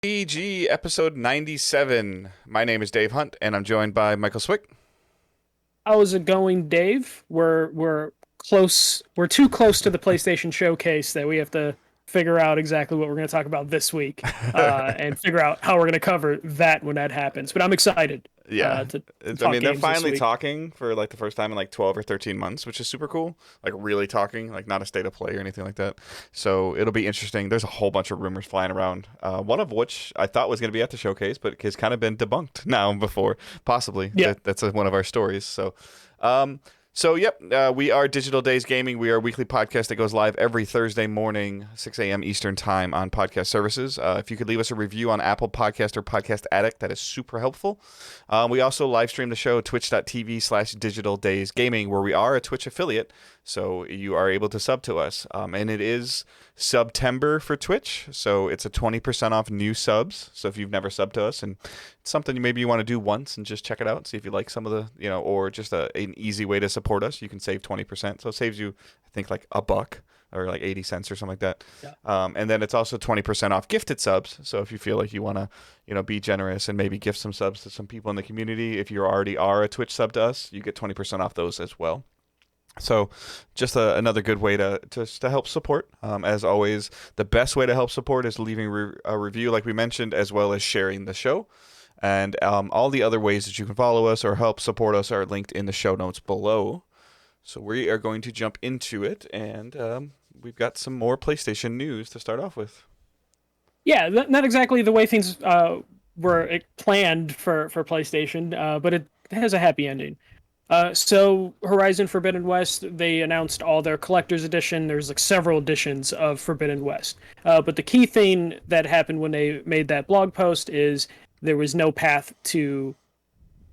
PG episode 97. My name is Dave Hunt, and I'm joined by Michael Swick. How's it going, Dave? We're close. We're too close to the PlayStation Showcase that we have to figure out exactly what we're going to talk about this week, and figure out how we're going to cover that when that happens. But I'm excited Yeah. to I talk mean, they're games this finally week. talking for like the first time in like 12 or 13 months, which is super cool. Like really talking, like not a state of play or anything like that. So it'll be interesting. There's a whole bunch of rumors flying around, one of which I thought was going to be at the showcase, but has kind of been debunked now before, possibly. Yeah, That's one of our stories. Um, we are Digital Days Gaming. We are a weekly podcast that goes live every Thursday morning, 6 a.m. Eastern Time on podcast services. If you could leave us a review on Apple Podcast or Podcast Addict, that is super helpful. We also live stream the show at twitch.tv/Digital Days Gaming, where we are a Twitch affiliate, so you are able to sub to us. And it is September for Twitch, so it's a 20% off new subs. So if you've never subbed to us and it's something maybe you want to do once and just check it out, see if you like some of the, or just an easy way to support us, you can save 20%. So it saves you, I think, like a buck or like 80 cents or something like that. yeah. And then it's also 20% off gifted subs. So if you feel like you want to, be generous and maybe gift some subs to some people in the community, if you already are a Twitch sub to us, you get 20% off those as well. So just another good way to help support. As always, the best way to help support is leaving a review like we mentioned, as well as sharing the show. And all the other ways that you can follow us or help support us are linked in the show notes below. So we are going to jump into it, and we've got some more PlayStation news to start off with. Yeah. Not exactly the way things were planned for PlayStation, but it has a happy ending. So Horizon Forbidden West, they announced all their collector's edition. There's like several editions of Forbidden West. But the key thing that happened when they made that blog post is there was no path to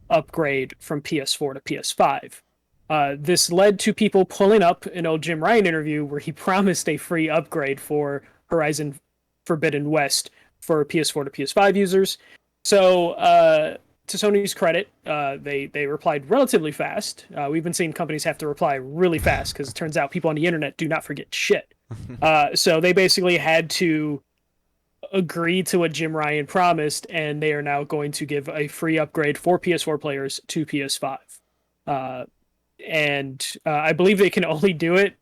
upgrade from PS4 to PS5. This led to people pulling up an old Jim Ryan interview where he promised a free upgrade for Horizon Forbidden West for PS4 to PS5 users. So, to Sony's credit, they replied relatively fast. We've been seeing companies have to reply really fast because it turns out people on the internet do not forget shit. So they basically had to agree to what Jim Ryan promised, and they are now going to give a free upgrade for PS4 players to PS5. Uh, and I believe they can only do it,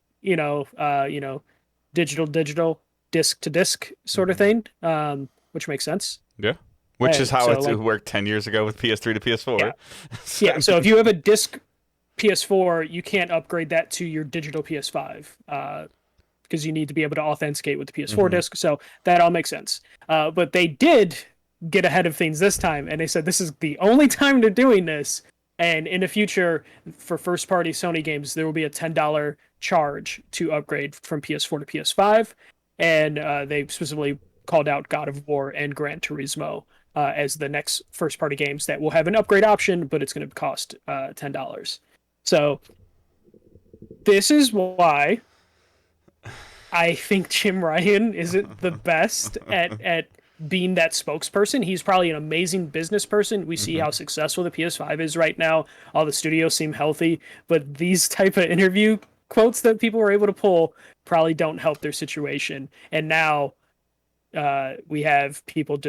digital, disc to disc sort of Hmm. thing, which makes sense. Yeah. Which is how So it like, worked 10 years ago with PS3 to yeah, PS4. yeah. So if you have a disc PS4, you can't upgrade that to your digital PS5 because you need to be able to authenticate with the PS4 Hmm. disc. So that all makes sense. But they did get ahead of things this time, and they said this is the only time they're doing this. And in the future, for first-party Sony games, there will be a $10 charge to upgrade from PS4 to PS5. And they specifically called out God of War and Gran Turismo as the next first-party games that will have an upgrade option, but it's going to cost $10. So this is why I think Jim Ryan isn't the best at being that spokesperson. He's probably an amazing business person. We see Hmm. how successful the PS5 is right now. All the studios seem healthy, but these type of interview quotes that people were able to pull probably don't help their situation. And now we have people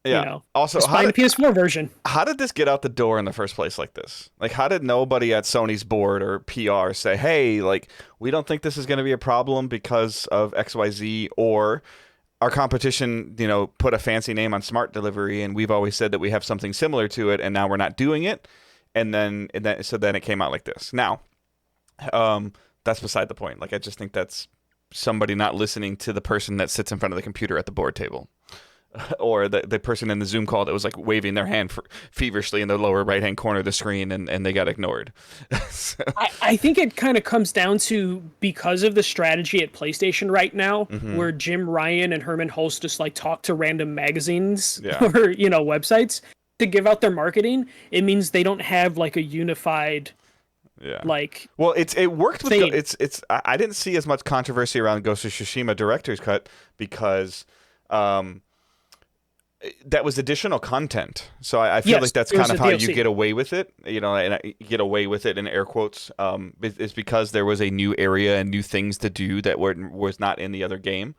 Yeah. Also, just buying the PS4 version. how did this get out the door in the first place like this? Like, how did nobody at Sony's board or PR say, hey, like, we don't think this is going to be a problem because of XYZ, or our competition, put a fancy name on smart delivery, and we've always said that we have something similar to it, and now we're not doing it. So then it came out like this. Now, that's beside the point. Like, I just think that's somebody not listening to the person that sits in front of the computer at the board table. Or the person in the Zoom call that was like waving their hand feverishly in the lower right hand corner of the screen, and they got ignored. So, I think it kind of comes down to because of the strategy at PlayStation right now, hmm. where Jim Ryan and Herman Hulst just like talk to random magazines Yeah. or websites to give out their marketing. It means they don't have like a unified Yeah. like Well, it worked with thing. I didn't see as much controversy around Ghost of Tsushima director's cut because that was additional content. So I feel like Yes, that's it was kind of a how you DLC. get away with it, and get away with it in air quotes, is because there was a new area and new things to do that was not in the other game.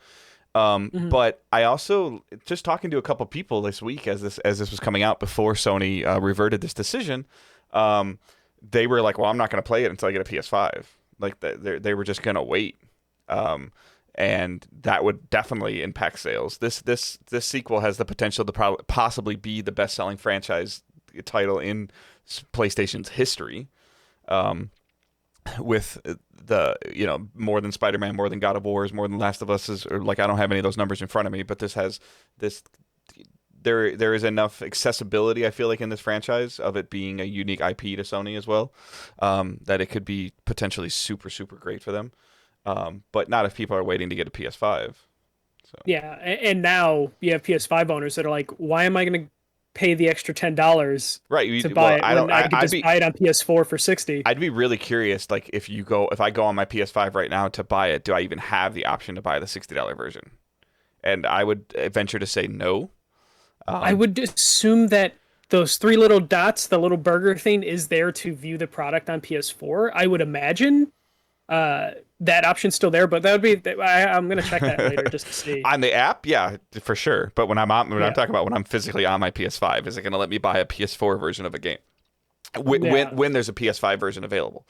Mhm. But I also just talking to a couple people this week as this was coming out before Sony reverted this decision. They were like, "Well, I'm not going to play it until I get a PS5." Like they were just going to wait, and that would definitely impact sales. This sequel has the potential to possibly be the best selling franchise title in PlayStation's history. With the more than Spider-Man, more than God of War, more than Last of Us, or like, I don't have any of those numbers in front of me, but there is enough accessibility, I feel like, in this franchise of it being a unique IP to Sony as well, that it could be potentially super, super great for them, but not if people are waiting to get a PS5. So Yeah, and now you have PS5 owners that are like, why am I going to pay the extra $10 right, to buy it I when don't. I could just buy it on PS4 for 60? I'd be really curious, like, if I go on my PS5 right now to buy it, do I even have the option to buy the $60 version? And I would venture to say no. I would assume that those three little dots, the little burger thing, is there to view the product on PS4. I would imagine that option's still there, but that would be. I'm gonna check that later just to see. On the app, yeah, for sure. But when I'm talking about when I'm physically on my PS5, is it going to let me buy a PS4 version of a game when there's a PS5 version available?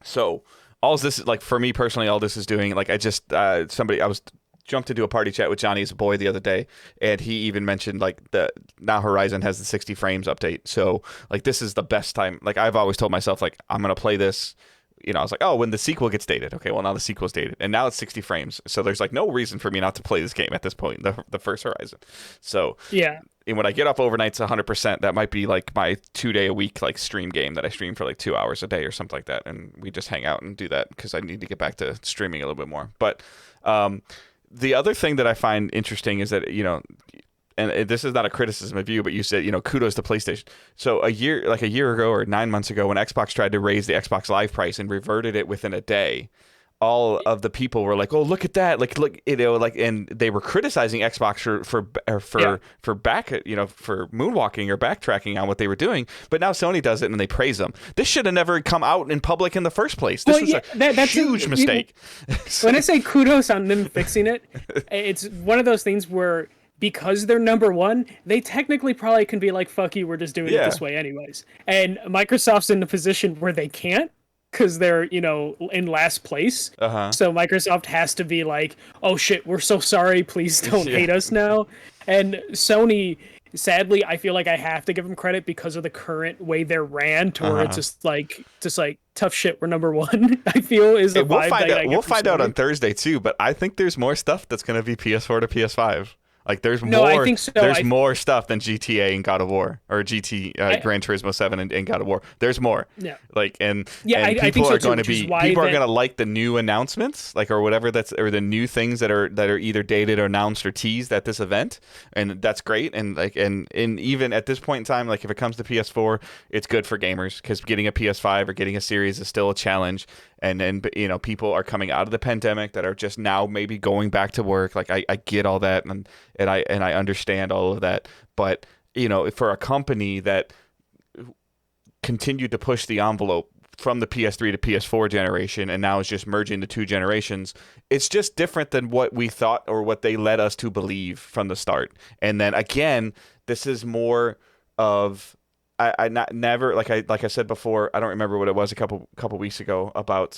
So all this is, like, for me personally, all this is doing, like, I just I was jumped into a party chat with Johnny's boy the other day, and he even mentioned, like, now Horizon has the 60 frames update. So, like, this is the best time. Like, I've always told myself, like, I'm gonna play this. I was like, oh, when the sequel gets dated. Okay, well, now the sequel's dated. And now it's 60 frames. So there's, like, no reason for me not to play this game at this point, the first Horizon. So, yeah. And when I get up overnights 100%, that might be, like, my 2-day-a-week, like, stream game that I stream for, like, 2 hours a day or something like that. And we just hang out and do that because I need to get back to streaming a little bit more. But the other thing that I find interesting is that, and this is not a criticism of you, but you said, kudos to PlayStation. So a year ago or 9 months ago, when Xbox tried to raise the Xbox Live price and reverted it within a day, all of the people were like, "Oh, look at that!" Like, look, and they were criticizing Xbox for moonwalking or backtracking on what they were doing. But now Sony does it and they praise them. This should have never come out in public in the first place. This was a huge mistake. When I say kudos on them fixing it, it's one of those things where, because they're number one, they technically probably can be like, fuck you, we're just doing it this way anyways. And Microsoft's in a position where they can't, because they're, in last place. So Microsoft has to be like, oh shit, we're so sorry, please don't hate us now. And Sony, sadly, I feel like I have to give them credit because of the current way they're ran, to where it's just like tough shit, we're number one. I feel is the vibe. We'll find out on Thursday too, but I think there's more stuff that's going to be PS4 to PS5. Like, there's more. I think so. There's more stuff than GTA and God of War, or Gran Turismo 7 and God of War. There's more. Yeah. Like, and I think so too, people are going to like the new announcements, like, or whatever or the new things that are either dated or announced or teased at this event, and that's great. And like, and even at this point in time, like, if it comes to PS4, it's good for gamers, because getting a PS5 or getting a Series is still a challenge. And then, people are coming out of the pandemic that are just now maybe going back to work. Like, I get all that, and I understand all of that. But, for a company that continued to push the envelope from the PS3 to PS4 generation, and now is just merging the two generations, it's just different than what we thought or what they led us to believe from the start. And then again, this is more of, never, like I said before, I don't remember what it was a couple weeks ago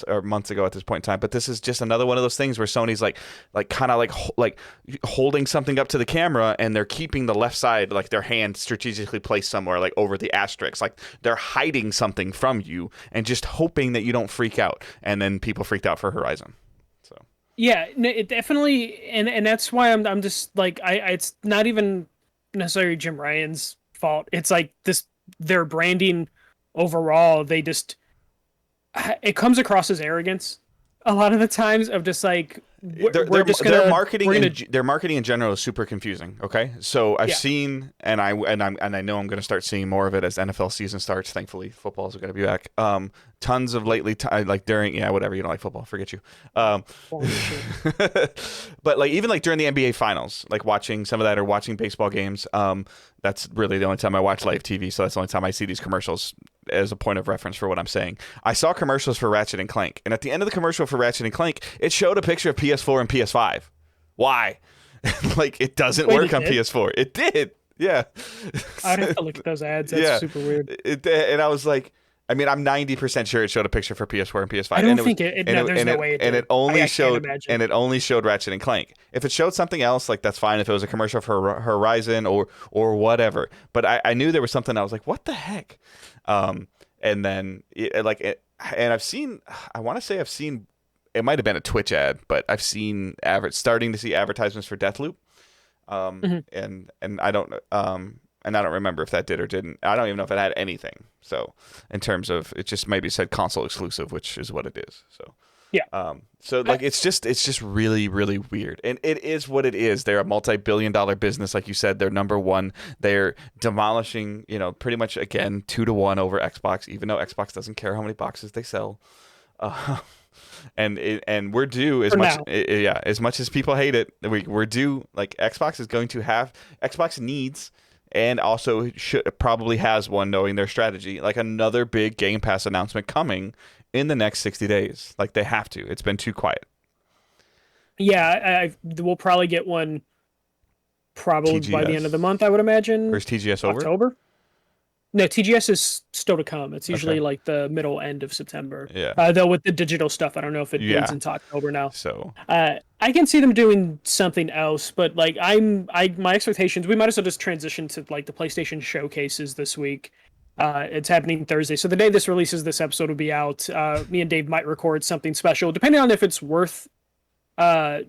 or months ago at this point in time, but this is just another one of those things where Sony's like kind of like holding something up to the camera, and they're keeping the left side, like, their hand strategically placed somewhere, like, over the asterisk, like they're hiding something from you and just hoping that you don't freak out. And then people freaked out for Horizon. So yeah, it definitely, and that's why I'm just like, it's not even necessarily Jim Ryan's fault. It's like their branding overall, it comes across as arrogance a lot of the times, of just like, their marketing in general is super confusing. Okay, so I've seen, and I know I'm going to start seeing more of it as NFL season starts. Thankfully, football's going to be back. Tons of lately, like during, whatever, you don't like football, forget you. But like, even like during the NBA finals, like watching some of that, or watching baseball games. That's really the only time I watch live TV. So that's the only time I see these commercials as a point of reference for what I'm saying. I saw commercials for Ratchet and Clank, and at the end of the commercial for Ratchet and Clank, it showed a picture of PS4 and PS5. Why? Like, it doesn't Wait, work it on did? PS4. It did. Yeah. I'd have to look at those ads. That's Yeah. super weird. And I was like, I mean, I'm 90% sure it showed a picture for PS4 and PS5, I and don't it was, think it. and No, it, there's and no it, way it and did. it only I can't showed, imagine. and it only showed Ratchet and Clank. If it showed something else, like that's fine. If it was a commercial for Horizon or whatever, but I knew there was something. I was like, what the heck? And then and I've seen, I want to say I've seen, it might have been a Twitch ad, but I've seen starting to see advertisements for Deathloop. Mhm. And I don't and I don't remember if that did or didn't. I don't even know if it had anything. So in terms of, it just maybe said console exclusive, which is what it is. So Yeah. so like it's just really, really weird. And it is what it is. They're a multi-billion-dollar business, like you said. They're number one. They're demolishing, pretty much again 2-1 over Xbox, even though Xbox doesn't care how many boxes they sell. And we're due as For much now. as much as people hate it, we're due. Like, Xbox is going to have, Xbox needs, and also should probably has one, knowing their strategy, like another big Game Pass announcement coming in the next 60 days. Like, they have to. It's been too quiet. Yeah, we'll probably get one probably by the end of the TGS, month, I would imagine. or is TGS over? October? No, TGS is still to come. It's Okay. usually like the middle end of September. Yeah. Though with the digital stuff, I don't know if it Yeah. bleeds into October now. So I can see them doing something else, but like my expectations, we might as well just transition to like the PlayStation showcases this week. It's happening Thursday, so the day this releases, this episode will be out. Me and Dave might record something special, depending on if it's worth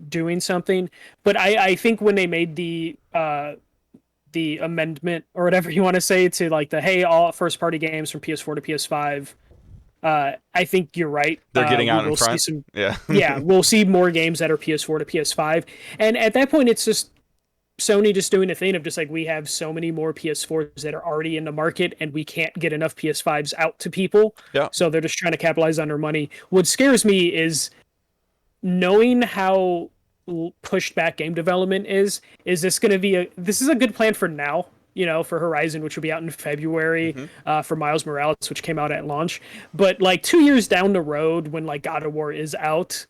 doing something. But I think when they made the amendment or whatever you want to say to like the hey, all first party games from PS4 to PS5, I think you're right. they're getting out we in will front. see some, Yeah. yeah, we'll see more games that are PS4 to PS5, and at that point it's just Sony just doing a thing of just like, we have so many more PS4s that are already in the market and we can't get enough PS5s out to people. Yeah. So they're just trying to capitalize on their money. What scares me is knowing how pushed back game development is this going to be this is a good plan for now, for Horizon, which will be out in February, for Miles Morales, which came out at launch. But like 2 years down the road, when like God of War is out,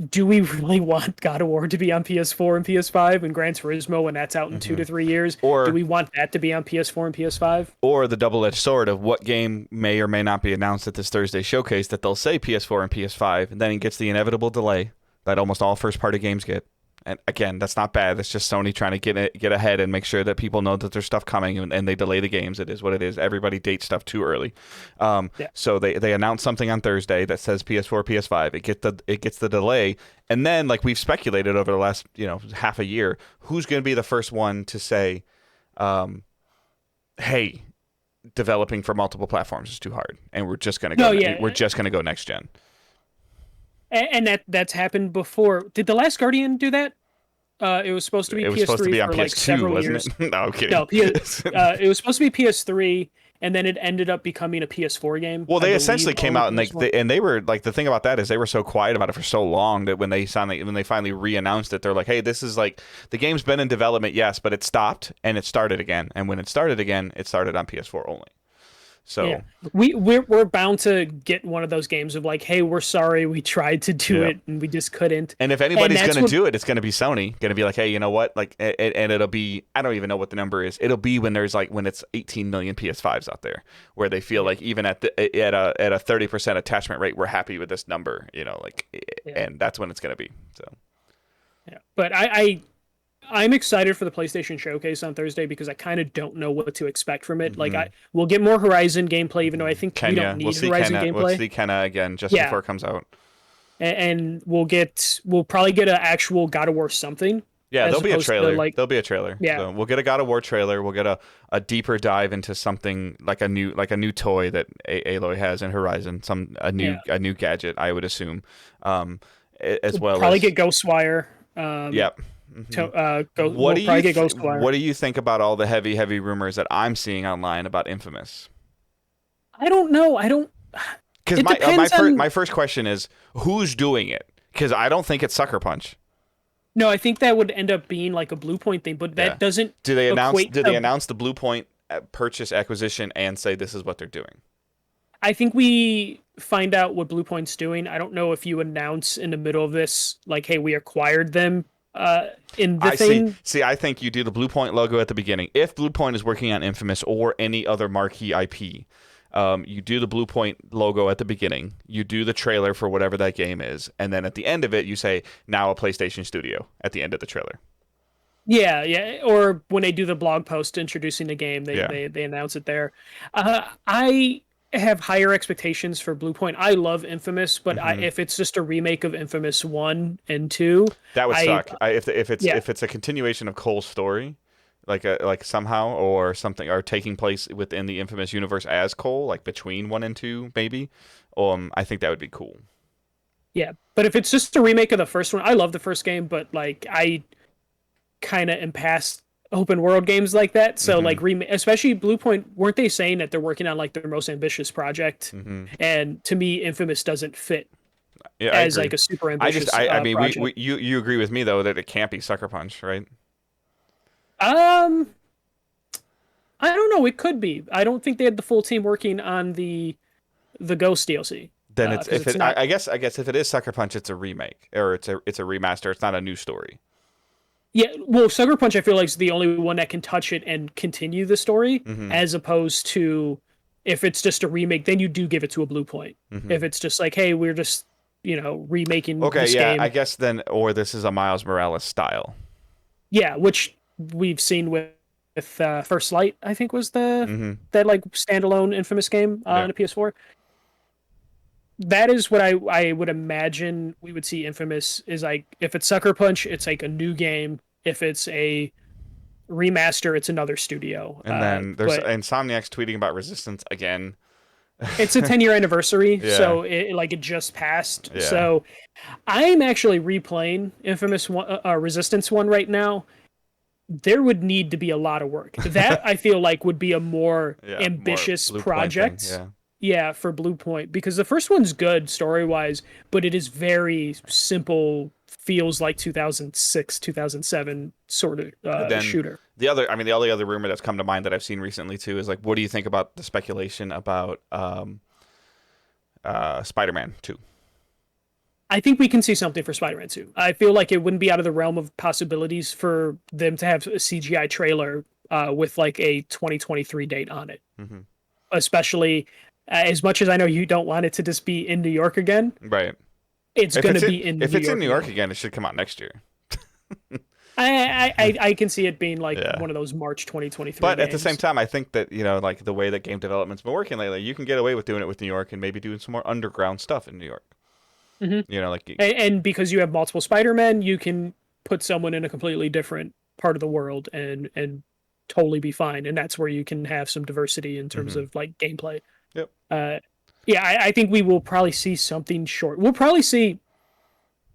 do we really want God of War to be on PS4 and PS5, and Gran Turismo when that's out in 2 to 3 years? Or do we want that to be on PS4 and PS5? Or the double-edged sword of what game may or may not be announced at this Thursday showcase that they'll say PS4 and PS5, and then it gets the inevitable delay that almost all first-party games get. And again, that's not bad. That's just Sony trying to get ahead and make sure that people know that there's stuff coming, and they delay the games. It is what it is. Everybody dates stuff too early. So they announce something on Thursday that says PS4, PS5. It gets the delay, and then, like we've speculated over the last half a year, who's going to be the first one to say, "Hey, developing for multiple platforms is too hard, and we're just going to go. We're just going to go next gen." And that's happened before. Did The Last Guardian do that? It was supposed to be PS3 supposed to be on for PS2, like several wasn't years. it? No, I'm kidding. No, it was supposed to be PS3, and then it ended up becoming a PS4 game. Well, they essentially came out and they were like, the thing about that is they were so quiet about it for so long that when they finally re-announced it, they're like, hey, this is like, the game's been in development, yes, but it stopped and it started again, and when it started again, it started on PS4 only. So yeah. We're bound to get one of those games of like, hey, we're sorry, we tried to do it and we just couldn't. And if anybody's going to do it, it's going to be Sony. Going to be like, hey, you know what? Like, and it'll be, I don't even know what the number is. It'll be when it's 18 million PS5s out there, where they feel like even at a 30% attachment rate, we're happy with this number. And that's when it's going to be. So yeah, but I'm excited for the PlayStation Showcase on Thursday because I kind of don't know what to expect from it. Like, we'll get more Horizon gameplay, even though I think we don't need Horizon gameplay. We'll see Kenna again just before it comes out, and we'll probably get an actual God of War something. Yeah, there'll be a trailer. There'll be a trailer. Yeah, so we'll get a God of War trailer. We'll get a deeper dive into something like a new toy that Aloy has in Horizon. A new gadget, I would assume. As well, probably get Ghostwire. Yep. What do you think about all the heavy rumors that I'm seeing online about Infamous? I don't know. Because my first question is, who's doing it? Because I don't think it's Sucker Punch. No, I think that would end up being like a Blue Point thing, but that doesn't. Did they announce the Blue Point purchase acquisition and say this is what they're doing? I think we find out what Blue Point's doing. I don't know if you announce in the middle of this, like, hey, we acquired them, In the I thing. see. I think you do the Blue Point logo at the beginning. If Blue Point is working on Infamous or any other marquee IP, you do the Blue Point logo at the beginning. You do the trailer for whatever that game is, and then at the end of it, you say now a PlayStation Studio at the end of the trailer. Yeah, yeah. Or when they do the blog post introducing the game, Yeah. they announce it there. I have higher expectations for Blue Point. I love Infamous, but if it's just a remake of Infamous 1 and 2, That would suck. If yeah. it's a continuation of Cole's story, like somehow or something, or taking place within the Infamous universe as Cole, like between 1 and 2, maybe. I think that would be cool. Yeah, but if it's just a remake of the first one, I love the first game, but like I kind of am past open world games like that. So like especially Blue Point, weren't they saying that they're working on like their most ambitious project? And to me, Infamous doesn't fit as like a super ambitious I mean, project. you agree with me though that it can't be Sucker Punch, right? I don't know. It could be. I don't think they had the full team working on the Ghost DLC. Then I guess if it is Sucker Punch, it's a remake or it's a remaster. It's not a new story. Yeah, well, Sucker Punch I feel like is the only one that can touch it and continue the story, as opposed to if it's just a remake, then you do give it to a Blue Point. If it's just like, hey, we're just remaking this game. I guess then, or this is a Miles Morales style. Yeah, which we've seen with First Light, I think was that like standalone Infamous game on the PS4. That is what I would imagine we would see Infamous is like, if it's Sucker Punch, it's like a new game. If it's a remaster, it's another studio. And then there's Insomniac's tweeting about Resistance again. It's a 10-year anniversary, so it just passed. Yeah. So I'm actually replaying Infamous Resistance 1 right now. There would need to be a lot of work. That I feel like would be a more ambitious project. Yeah, for Blue Point, because the first one's good story-wise, but it is very simple, feels like 2006, 2007 sort of shooter. The only other rumor that's come to mind that I've seen recently too is like, what do you think about the speculation about Spider-Man 2? I think we can see something for Spider-Man 2. I feel like it wouldn't be out of the realm of possibilities for them to have a CGI trailer with like a 2023 date on it. Especially as much as I know you don't want it to just be in New York again. Right. It's going to be in New York. If it's in New York again, it should come out next year. I can see it being like one of those March 2023 But games. at the same time, I think that, like the way that game development's been working lately, you can get away with doing it with New York and maybe doing some more underground stuff in New York. And because you have multiple Spider-Men, you can put someone in a completely different part of the world and totally be fine. And that's where you can have some diversity in terms of like gameplay. Yep. I think we will probably see something short. We'll probably see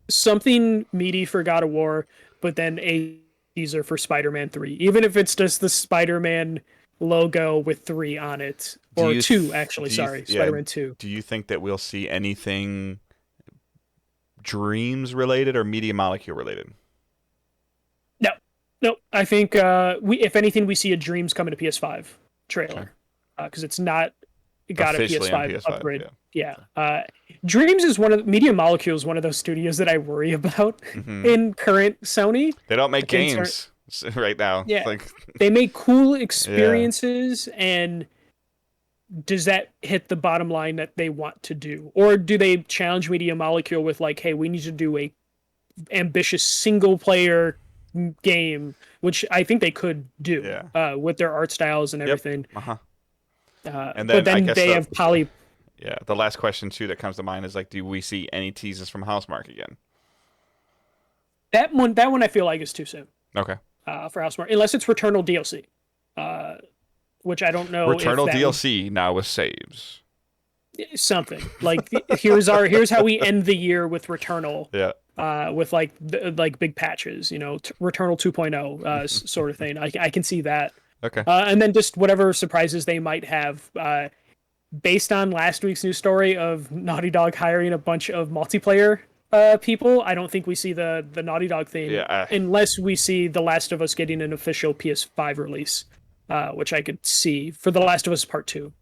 something meaty for God of War, but then a teaser for Spider-Man 3. Even if it's just the Spider-Man logo with 3 on it. Or 2, actually. Spider-Man 2. Do you think that we'll see anything Dreams related or Media Molecule related? No. I think if anything, we see a Dreams coming to PS5 trailer. Because it's not got officially a PS5 upgrade. Yeah. Dreams is Media Molecule is one of those studios that I worry about in current Sony. They don't make games right now. Yeah. They make cool experiences, and does that hit the bottom line that they want to do? Or do they challenge Media Molecule with like, hey, we need to do a ambitious single player game, which I think they could do with their art styles and everything. And then, but then they have Poly. Yeah, the last question too that comes to mind is like, do we see any teases from Housemarque again? That one I feel like is too soon. Okay. For Housemarque, unless it's Returnal DLC, which I don't know. Returnal DLC now with saves. Something like here's how we end the year with Returnal. Yeah. With like big patches, Returnal 2.0 sort of thing. I can see that. Okay. And then just whatever surprises they might have, based on last week's news story of Naughty Dog hiring a bunch of multiplayer people. I don't think we see the Naughty Dog thing unless we see The Last of Us getting an official PS5 release, which I could see for The Last of Us Part 2.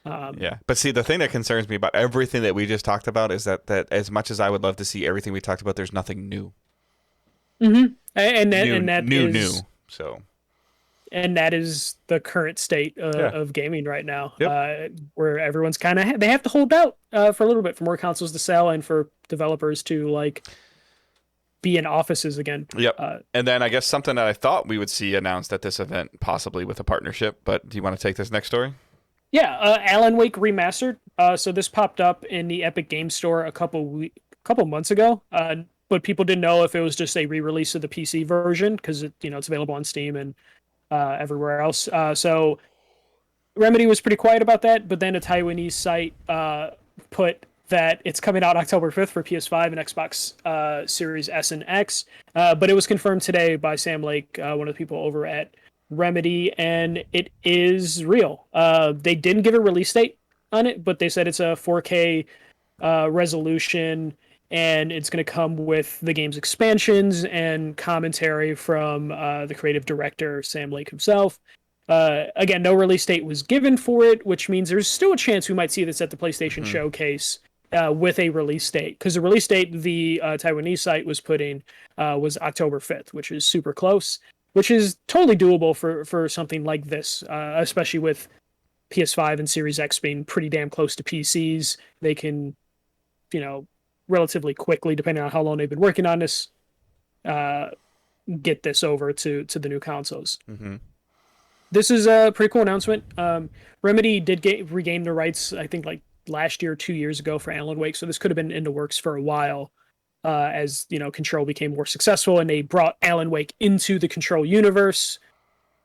But see, the thing that concerns me about everything that we just talked about is that as much as I would love to see everything we talked about, there's nothing new. Mm-hmm. And that new. is So and that is the current state yeah, of gaming right now, yep, where everyone's kind of they have to hold out for a little bit for more consoles to sell and for developers to like be in offices again. yep. Uh, And then I guess something that I thought we would see announced at this event, possibly with a partnership. But do you want to take this next story? yeah, Alan Wake Remastered. So this popped up in the Epic Game Store a couple months ago. But people didn't know if it was just a re-release of the PC version because it's available on Steam and everywhere else. So Remedy was pretty quiet about that, but then a Taiwanese site put that it's coming out October 5th for PS5 and Xbox Series S and X. But it was confirmed today by Sam Lake, one of the people over at Remedy, and it is real. They didn't give a release date on it, but they said it's a 4K resolution, and it's going to come with the game's expansions and commentary from the creative director, Sam Lake himself. Again, no release date was given for it, which means there's still a chance we might see this at the PlayStation Showcase with a release date. Because the release date the Taiwanese site was putting was October 5th, which is super close, which is totally doable for something like this, especially with PS5 and Series X being pretty damn close to PCs. They can, relatively quickly, depending on how long they've been working on this, get this over to the new consoles. Mm-hmm. This is a pretty cool announcement. Remedy did regain the rights, I think, like last year, 2 years ago for Alan Wake. So this could have been in the works for a while, as Control became more successful, and they brought Alan Wake into the Control universe.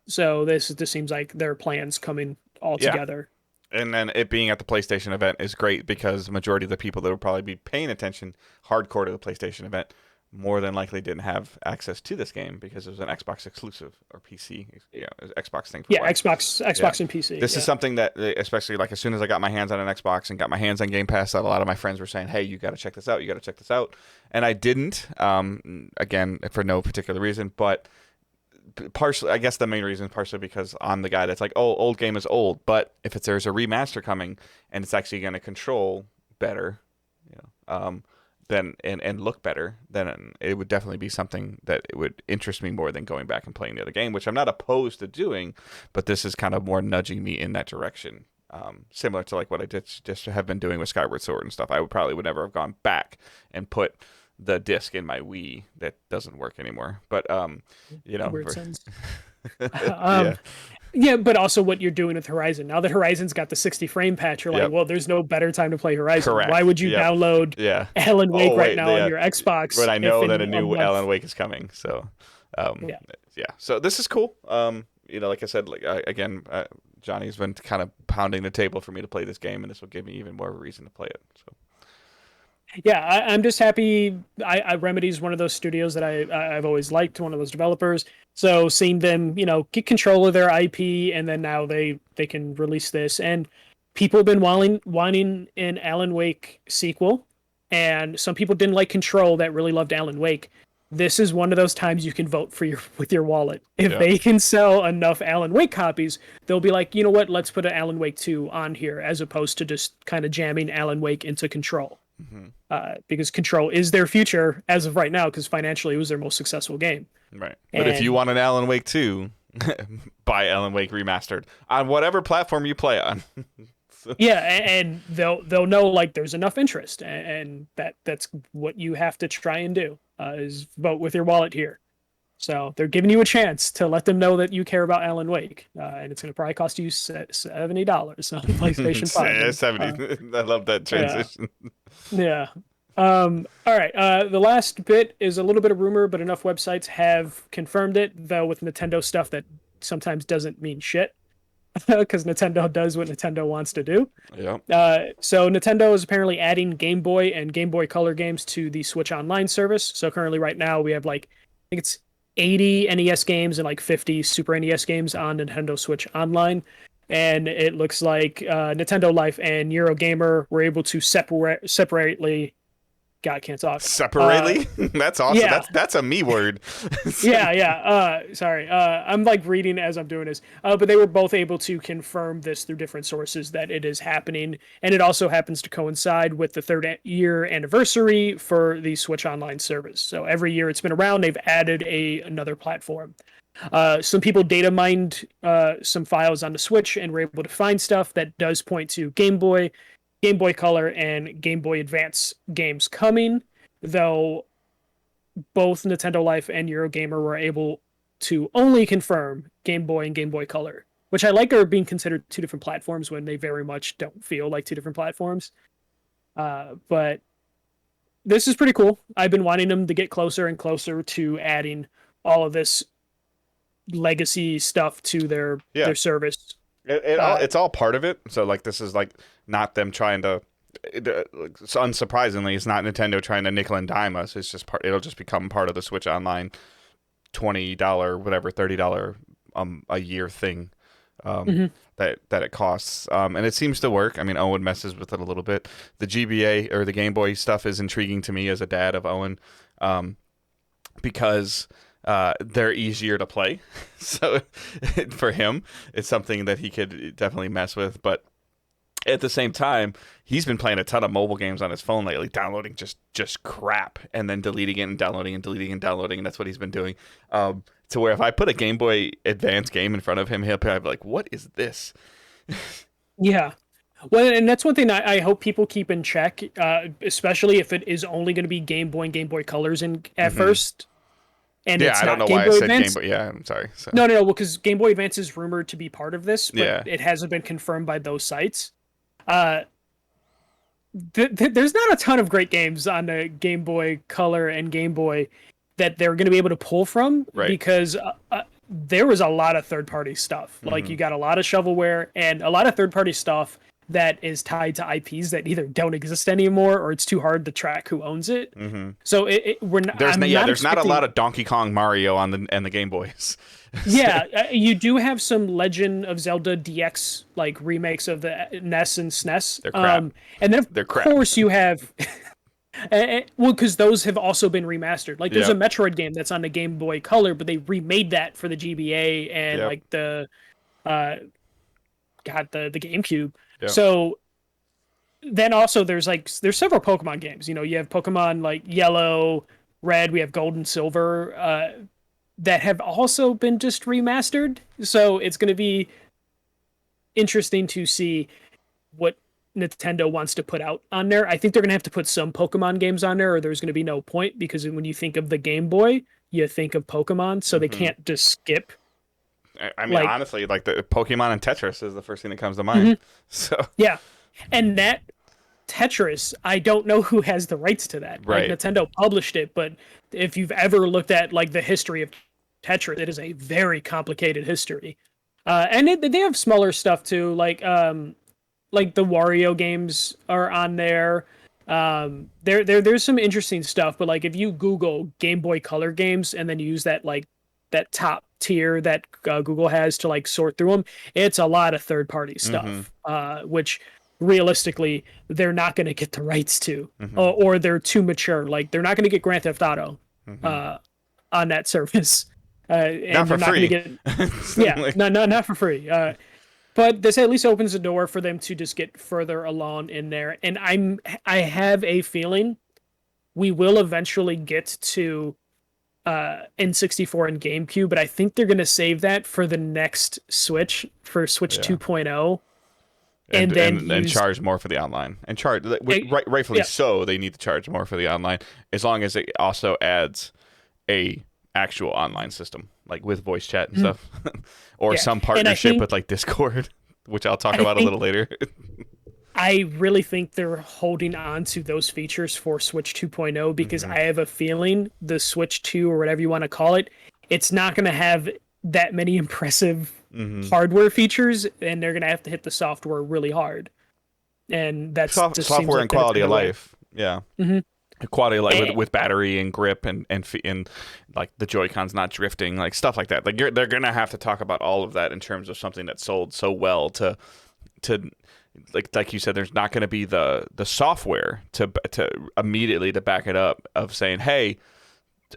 So this seems like their plans coming all together. And then it being at the PlayStation event is great because the majority of the people that would probably be paying attention hardcore to the PlayStation event more than likely didn't have access to this game because it was an Xbox exclusive or PC. Yeah, it was Xbox thing. Xbox and PC. This is something that, especially like as soon as I got my hands on an Xbox and got my hands on Game Pass, that a lot of my friends were saying, "Hey, you got to check this out. You got to check this out." And I didn't. Again, for no particular reason, but partially, I guess the main reason is partially because I'm the guy that's like, "Oh, old game is old." But if there's a remaster coming and it's actually going to control better, then and look better, then it would definitely be something that it would interest me more than going back and playing the other game, which I'm not opposed to doing, but this is kind of more nudging me in that direction. Similar to like what I just have been doing with Skyward Sword and stuff. I would never have gone back and put the disc in my Wii that doesn't work anymore. But weird sense. Yeah. Yeah, but also what you're doing with Horizon. Now that Horizon's got the 60 frame patch, you're like, well, there's no better time to play Horizon. Correct. Why would you download Alan Wake on your Xbox? But I know that a new Alan Wake is coming. So, So this is cool. Like I said, Johnny's been kind of pounding the table for me to play this game, and this will give me even more of a reason to play it. So. Yeah, I'm just happy. Remedy's one of those studios that I've always liked, one of those developers. So seeing them, get control of their IP, and then now they can release this, and people have been wanting an Alan Wake sequel, and some people didn't like Control that really loved Alan Wake. This is one of those times you can vote with your wallet. If they can sell enough Alan Wake copies, they'll be like, you know what, let's put an Alan Wake 2 on here, as opposed to just kind of jamming Alan Wake into Control. Mm-hmm. Because Control is their future as of right now, because financially it was their most successful game. Right. But if you want an Alan Wake 2, buy Alan Wake Remastered on whatever platform you play on. Yeah, and they'll know like there's enough interest, and that's what you have to try and do is vote with your wallet here. So they're giving you a chance to let them know that you care about Alan Wake, and it's going to probably cost you $70 on PlayStation 5. 70. I love that transition. Yeah. All right. The last bit is a little bit of rumor, but enough websites have confirmed it, though with Nintendo stuff that sometimes doesn't mean shit, because Nintendo does what Nintendo wants to do. Yeah. So Nintendo is apparently adding Game Boy and Game Boy Color games to the Switch Online service. So currently, right now, we have I think it's 80 NES games and like 50 Super NES games on Nintendo Switch Online. And it looks like Nintendo Life and Eurogamer were able to separately got canceled off. Separately? That's awesome. Yeah. That's a me word. Yeah. Sorry. I'm like reading as I'm doing this. But they were both able to confirm this through different sources that it is happening, and it also happens to coincide with the 3rd-year anniversary for the Switch Online service. So every year it's been around, they've added another platform. Some people data mined some files on the Switch and were able to find stuff that does point to Game Boy, Game Boy Color, and Game Boy Advance games coming, though both Nintendo Life and Eurogamer were able to only confirm Game Boy and Game Boy Color, which I like are being considered two different platforms when they very much don't feel like two different platforms. But this is pretty cool. I've been wanting them to get closer and closer to adding all of this legacy stuff to their service. It's all part of it. So like this is like not them trying to. Unsurprisingly, it's not Nintendo trying to nickel and dime us. It's just it'll just become part of the Switch Online $20 whatever $30 a year thing that it costs. And it seems to work. I mean, Owen messes with it a little bit. The GBA or the Game Boy stuff is intriguing to me as a dad of Owen, because they're easier to play. So for him, it's something that he could definitely mess with. But at the same time, he's been playing a ton of mobile games on his phone lately, downloading just crap and then deleting it and downloading and deleting and downloading, and that's what he's been doing. To where if I put a Game Boy Advance game in front of him, he'll probably be like, "What is this?" Yeah. Well, and that's one thing I hope people keep in check, especially if it is only going to be Game Boy and Game Boy Colors at first. And yeah, it's I don't know Game why Boy I said Advance. Game Boy. Yeah, I'm sorry. So. No, well, because Game Boy Advance is rumored to be part of this, but it hasn't been confirmed by those sites. There's not a ton of great games on the Game Boy Color and Game Boy that they're going to be able to pull from, because there was a lot of third-party stuff. Like, you got a lot of shovelware and a lot of third-party stuff that is tied to IPs that either don't exist anymore or it's too hard to track who owns it. So we're not. There's not a lot of Donkey Kong, Mario on the Game Boys. Yeah, you do have some Legend of Zelda DX like remakes of the NES and SNES. They're crap. And then of course you have. Well, because those have also been remastered. Like there's a Metroid game that's on the Game Boy Color, but they remade that for the GBA and like the GameCube. Yep. So then also there's several Pokemon games. You know, you have Pokemon like Yellow, Red. We have Gold and Silver that have also been just remastered. So it's going to be interesting to see what Nintendo wants to put out on there. I think they're going to have to put some Pokemon games on there, or there's going to be no point, because when you think of the Game Boy, you think of Pokemon, so they can't just skip. I mean, honestly, like the Pokemon and Tetris is the first thing that comes to mind. So yeah, and that Tetris, I don't know who has the rights to that. Right. Like, Nintendo published it, but if you've ever looked at like the history of Tetris, it is a very complicated history. And they have smaller stuff too, like the Wario games are on there. There's some interesting stuff, but like if you Google Game Boy Color games and then you use that top tier that Google has to like sort through them, it's a lot of third-party stuff, which realistically they're not going to get the rights to, or they're too mature. Like they're not going to get Grand Theft Auto on that service. And not for free. Not for free. But this at least opens the door for them to just get further along in there. And I have a feeling we will eventually get to N64 and GameCube, but I think they're going to save that for the next Switch, for Switch 2.0. And then charge more for the online. And rightfully so, they need to charge more for the online, as long as it also adds a actual online system, like with voice chat and stuff, or some partnership with like Discord, which I'll talk about a little later. I really think they're holding on to those features for Switch 2.0 because I have a feeling the Switch 2, or whatever you want to call it, it's not going to have that many impressive hardware features, and they're going to have to hit the software really hard. And that's software and quality of life. Yeah. Quality of life with battery and grip and like the Joy-Cons not drifting, like stuff like that. Like they're going to have to talk about all of that in terms of something that sold so well to like you said, there's not going to be the software to immediately to back it up of saying, hey,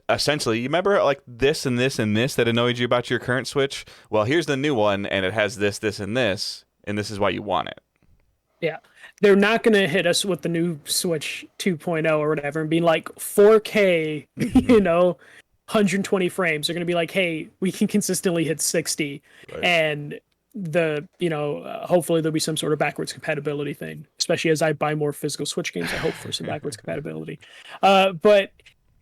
essentially, you remember like this and this and this that annoyed you about your current Switch? Well, here's the new one, and it has this, this, and this is why you want it. Yeah. They're not going to hit us with the new Switch 2.0 or whatever and being like 4K, 120 frames. They're going to be like, hey, we can consistently hit 60. Right. And hopefully there'll be some sort of backwards compatibility thing, especially as I buy more physical Switch games. I hope for some backwards compatibility. But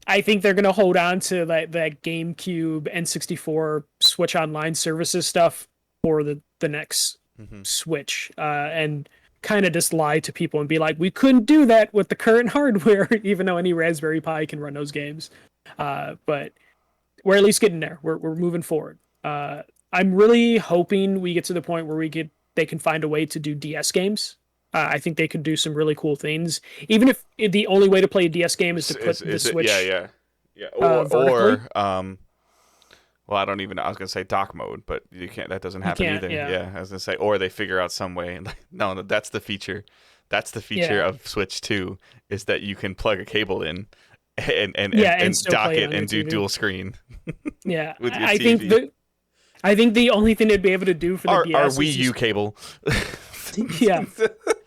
I think they're going to hold on to that GameCube N64 Switch Online services stuff for the next Switch, and kind of just lie to people and be like, we couldn't do that with the current hardware, even though any Raspberry Pi can run those games. But we're at least getting there. We're moving forward. I'm really hoping we get to the point where they can find a way to do DS games. I think they could do some really cool things, even if the only way to play a DS game is to put the Switch. Well, I don't even know. I was gonna say dock mode, but you can't. That doesn't happen either. Yeah, I was gonna say, or they figure out some way. No, that's the feature. That's the feature of Switch 2 is that you can plug a cable in and dock it and do dual screen. Yeah, with your TV. I think the only thing they'd be able to do for the DS our Wii U cable. Yeah,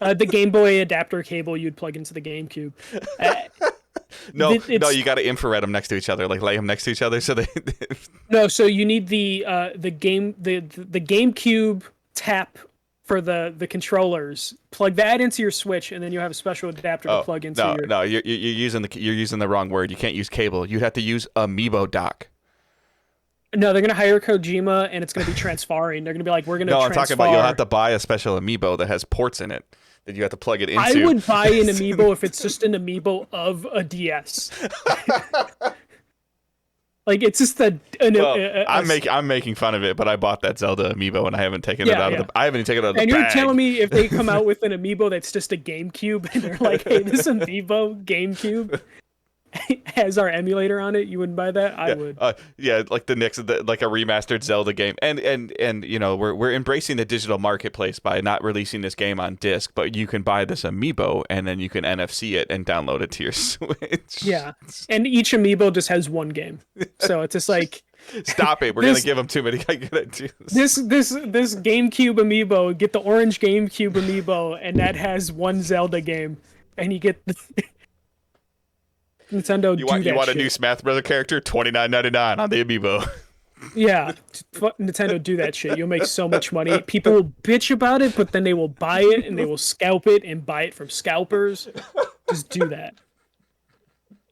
the Game Boy adapter cable you'd plug into the GameCube. No, you got to infrared them next to each other, like lay them next to each other, so they. No, so you need the GameCube tap for the controllers. Plug that into your Switch, and then you have a special adapter to plug into. No, you're using the wrong word. You can't use cable. You have to use Amiibo dock. No, they're gonna hire Kojima, and it's gonna be transferring. They're gonna be like, we're gonna. No, I'm talking about you'll have to buy a special Amiibo that has ports in it that you have to plug it into. I would buy an Amiibo if it's just an Amiibo of a DS. Like it's just I'm making fun of it, but I bought that Zelda Amiibo and I haven't taken it out of the. I haven't even taken it out of the bag. And you're telling me if they come out with an Amiibo that's just a GameCube and they're like, hey, this Amiibo GameCube has our emulator on it, you wouldn't buy that? I would. Like the next, like a remastered Zelda game, and we're embracing the digital marketplace by not releasing this game on disc, but you can buy this Amiibo and then you can NFC it and download it to your Switch. Yeah, and each Amiibo just has one game, so it's just like. Stop it! We're gonna give them too many. This GameCube Amiibo, get the orange GameCube Amiibo, and that has one Zelda game, and you get. Nintendo, you want a new Smash Brother character? $29.99 on the Amiibo. Yeah, Nintendo, do that shit. You'll make so much money. People will bitch about it, but then they will buy it and they will scalp it and buy it from scalpers. Just do that.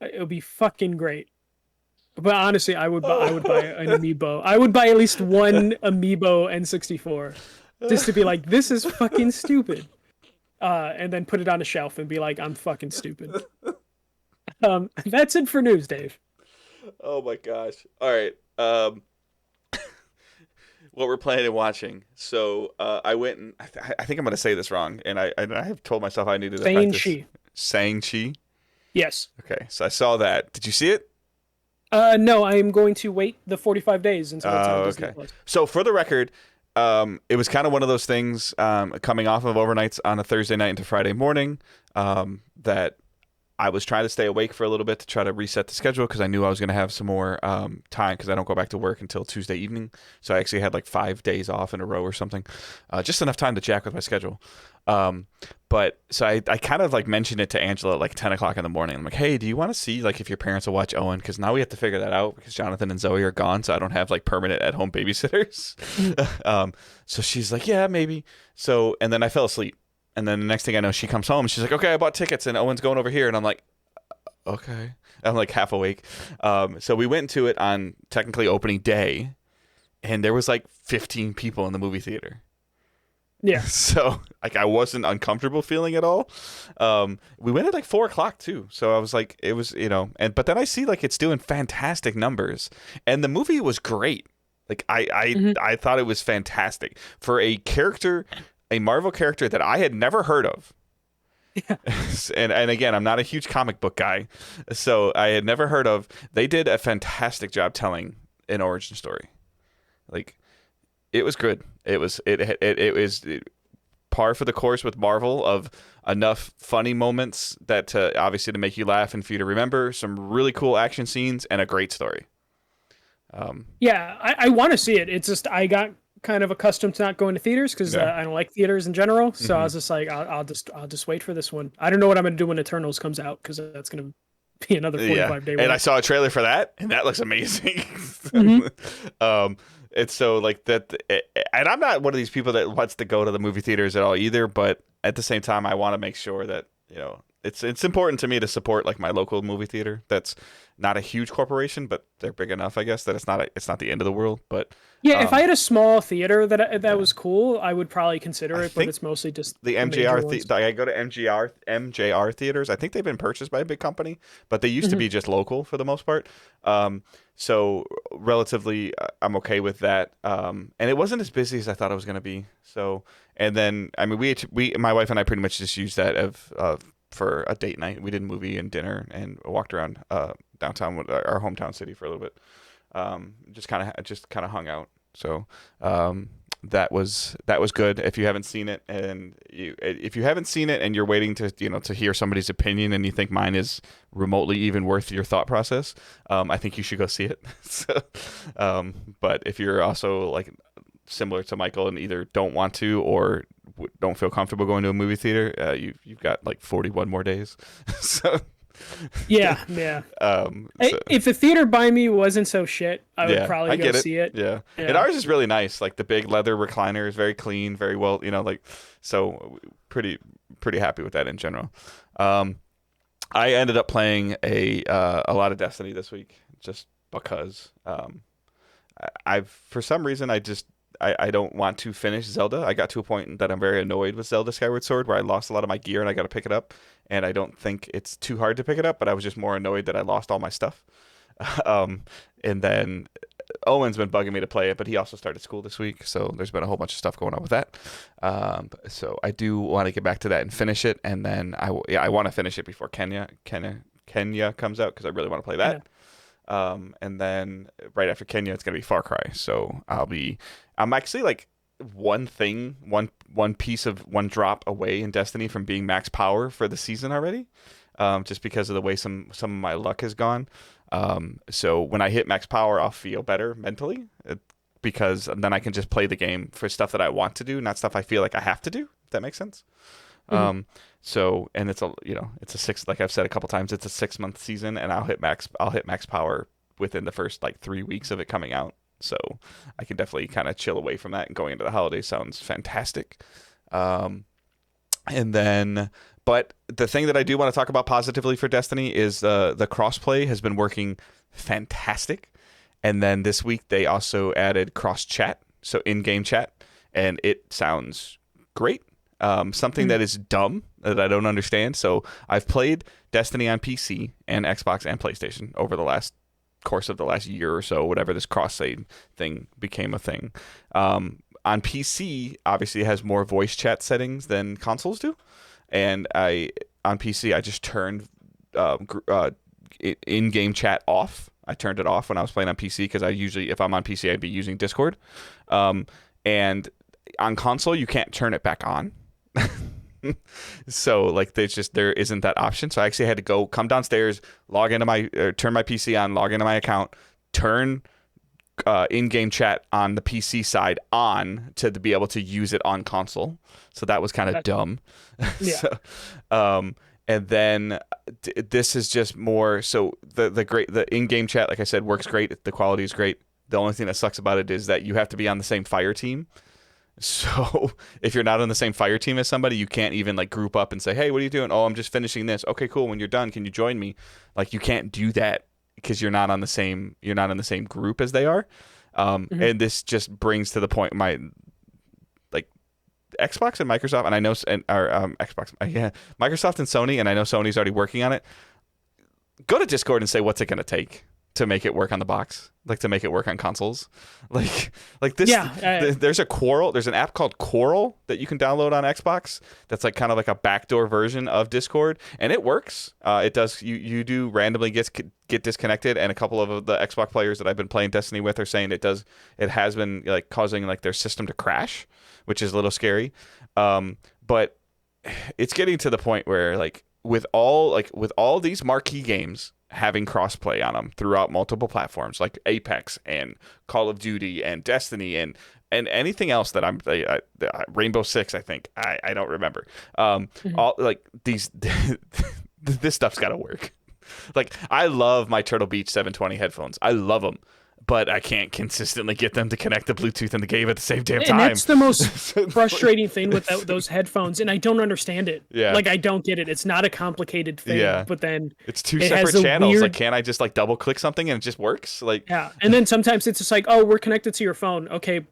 It'll be fucking great. But honestly, I would buy an Amiibo. I would buy at least one Amiibo N64 just to be like, this is fucking stupid, and then put it on a shelf and be like, I'm fucking stupid. That's it for news, Dave. Oh my gosh. All right. What we're planning on watching. So I went and I think I'm going to say this wrong, and I have told myself I needed to practice. Shang-Chi. Yes. Okay, so I saw that. Did you see it? No, I am going to wait the 45 days until it's on Disney Plus. So for the record, it was kind of one of those things coming off of overnights on a Thursday night into Friday morning that I was trying to stay awake for a little bit to try to reset the schedule because I knew I was going to have some more time because I don't go back to work until Tuesday evening. So I actually had like 5 days off in a row or something. Just enough time to jack with my schedule. But so I kind of like mentioned it to Angela at like 10 o'clock in the morning. I'm like, hey, do you want to see like if your parents will watch Owen? Because now we have to figure that out because Jonathan and Zoe are gone. So I don't have like permanent at home babysitters. So she's like, yeah, maybe. So, and then I fell asleep. And then the next thing I know, she comes home. She's like, okay, I bought tickets and Owen's going over here. And I'm like, okay. I'm like half awake. So we went to it on technically opening day. And there was like 15 people in the movie theater. Yeah. So like I wasn't uncomfortable feeling at all. We went at like 4 o'clock too. So I was like, it was, but then I see like it's doing fantastic numbers. And the movie was great. Like I thought it was fantastic. For a Marvel character that I had never heard of. Yeah. and again, I'm not a huge comic book guy, so I had never heard of. They did a fantastic job telling an origin story. Like, it was good. It was par for the course with Marvel of enough funny moments that obviously to make you laugh and for you to remember, some really cool action scenes, and a great story. Yeah, I want to see it. It's just I got kind of accustomed to not going to theaters because I don't like theaters in general. So I was just like, I'll just wait for this one. I don't know what I'm gonna do when Eternals comes out because that's gonna be another 45-day wait. And I saw a trailer for that, and that looks amazing. It's so like that, and I'm not one of these people that wants to go to the movie theaters at all either. But at the same time, I want to make sure that it's important to me to support like my local movie theater. That's not a huge corporation, but they're big enough, I guess, that it's not the end of the world. But yeah, if I had a small theater that was cool, I would probably consider it. But it's mostly just the MJR. I go to MJR theaters. I think they've been purchased by a big company, but they used to be just local for the most part. So relatively, I'm okay with that. And it wasn't as busy as I thought it was going to be. So, and then I mean, we my wife and I pretty much just used that for a date night. We did movie and dinner and walked around downtown, with our hometown city for a little bit. Just kind of hung out. So that was good. If you haven't seen it and you're waiting to hear somebody's opinion and you think mine is remotely even worth your thought process, I think you should go see it. So, but if you're also like similar to Michael and either don't want to or don't feel comfortable going to a movie theater, you've got like 41 more days. So yeah. If the theater by me wasn't so shit, I would probably go see it. Yeah. And ours is really nice. Like the big leather recliner is very clean, very well, so pretty happy with that in general. I ended up playing a lot of Destiny this week just because I've for some reason I don't want to finish Zelda. I got to a point that I'm very annoyed with Zelda Skyward Sword where I lost a lot of my gear and I got to pick it up. And I don't think it's too hard to pick it up, but I was just more annoyed that I lost all my stuff. And then Owen's been bugging me to play it, but he also started school this week. So there's been a whole bunch of stuff going on with that. So I do want to get back to that and finish it. And then I want to finish it before Kenya comes out because I really want to play that. And then right after Kenya, it's going to be Far Cry. So I'm actually like one drop away in Destiny from being max power for the season already. Just because of the way some of my luck has gone. So when I hit max power, I'll feel better mentally because then I can just play the game for stuff that I want to do, not stuff I feel like I have to do, if that makes sense. So, and it's a like I've said a couple times, it's a 6-month season and I'll hit max power within the first like 3 weeks of it coming out. So I can definitely kind of chill away from that, and going into the holidays sounds fantastic. And then, but the thing that I do want to talk about positively for Destiny is the crossplay has been working fantastic. And then this week they also added cross chat, so in-game chat, and it sounds great. Something that is dumb that I don't understand. So I've played Destiny on PC and Xbox and PlayStation over the course of the last year or so, whatever this cross-save thing became a thing. On PC, obviously, it has more voice chat settings than consoles do. And on PC, I just turned in-game chat off. I turned it off when I was playing on PC because I usually, if I'm on PC, I'd be using Discord. And on console, you can't turn it back on. So like there isn't that option. So I actually had to come downstairs, turn my PC on, log into my account, turn in-game chat on the PC side on to be able to use it on console. So that was kind of dumb. Yeah. So, and then this is just more so the in-game chat, like I said, works great. The quality is great. The only thing that sucks about it is that you have to be on the same fire team. So if you're not on the same fire team as somebody, you can't even like group up and say, hey, what are you doing? Oh, I'm just finishing this. Okay, cool. When you're done, can you join me? Like you can't do that because you're not in the same group as they are. And this just brings to the point my like Xbox and Microsoft, and I know Microsoft and Sony, and I know Sony's already working on it. Go to Discord and say, what's it going to take to make it work on the box, like to make it work on consoles. Like this. Yeah, There's an app called Coral that you can download on Xbox. That's like kind of like a backdoor version of Discord, and it works. It does. You do randomly get disconnected, and a couple of the Xbox players that I've been playing Destiny with are saying it does. It has been like causing like their system to crash, which is a little scary. But it's getting to the point where like with all these marquee games having crossplay on them throughout multiple platforms like Apex and Call of Duty and Destiny and anything else that Rainbow Six, I think I don't remember. All like these this stuff's got to work. Like I love my Turtle Beach 720 headphones. I love them. But I can't consistently get them to connect the Bluetooth and the game at the same damn time. And that's the most frustrating thing with those headphones, and I don't understand it. Yeah. Like, I don't get it. It's not a complicated thing, but then it's two separate channels. Like, can't I just, like, double-click something and it just works? Like, yeah, and then sometimes it's just like, oh, we're connected to your phone. Okay,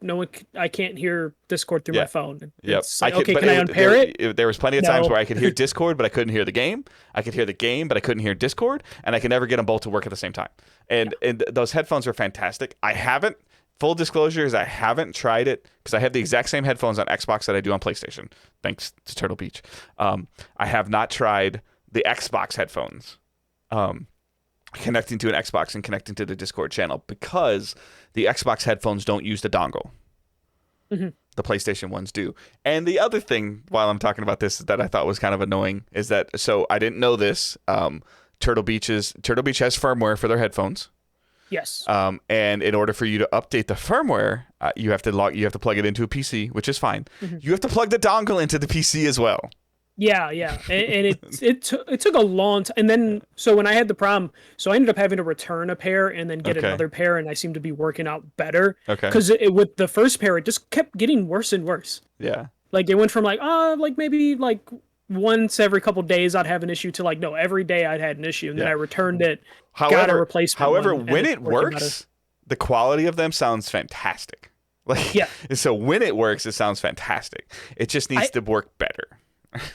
I can't hear Discord through my phone. It's like, okay, can I unpair it? There was plenty of times where I could hear Discord, but I couldn't hear the game. I could hear the game, but I couldn't hear Discord, and I could never get them both to work at the same time. And those headphones are fantastic. Full disclosure is I haven't tried it because I have the exact same headphones on Xbox that I do on PlayStation, thanks to Turtle Beach. I have not tried the Xbox headphones connecting to an Xbox and connecting to the Discord channel because the Xbox headphones don't use the dongle. Mm-hmm. The PlayStation ones do. And the other thing, while I'm talking about this, that I thought was kind of annoying is that, so I didn't know this, Turtle Beach has firmware for their headphones. Yes. And in order for you to update the firmware, you have to plug it into a PC, which is fine. Mm-hmm. You have to plug the dongle into the PC as well. Yeah, and it took a long time. And then, so when I had the problem, so I ended up having to return a pair and then get another pair, and I seemed to be working out better. Okay. Because with the first pair, it just kept getting worse and worse. Yeah. Like, it went from maybe once every couple days I'd have an issue to no, every day I'd had an issue, and then I returned it, got a replacement. However, when it works, the quality of them sounds fantastic. So when it works, it sounds fantastic. It just needs to work better.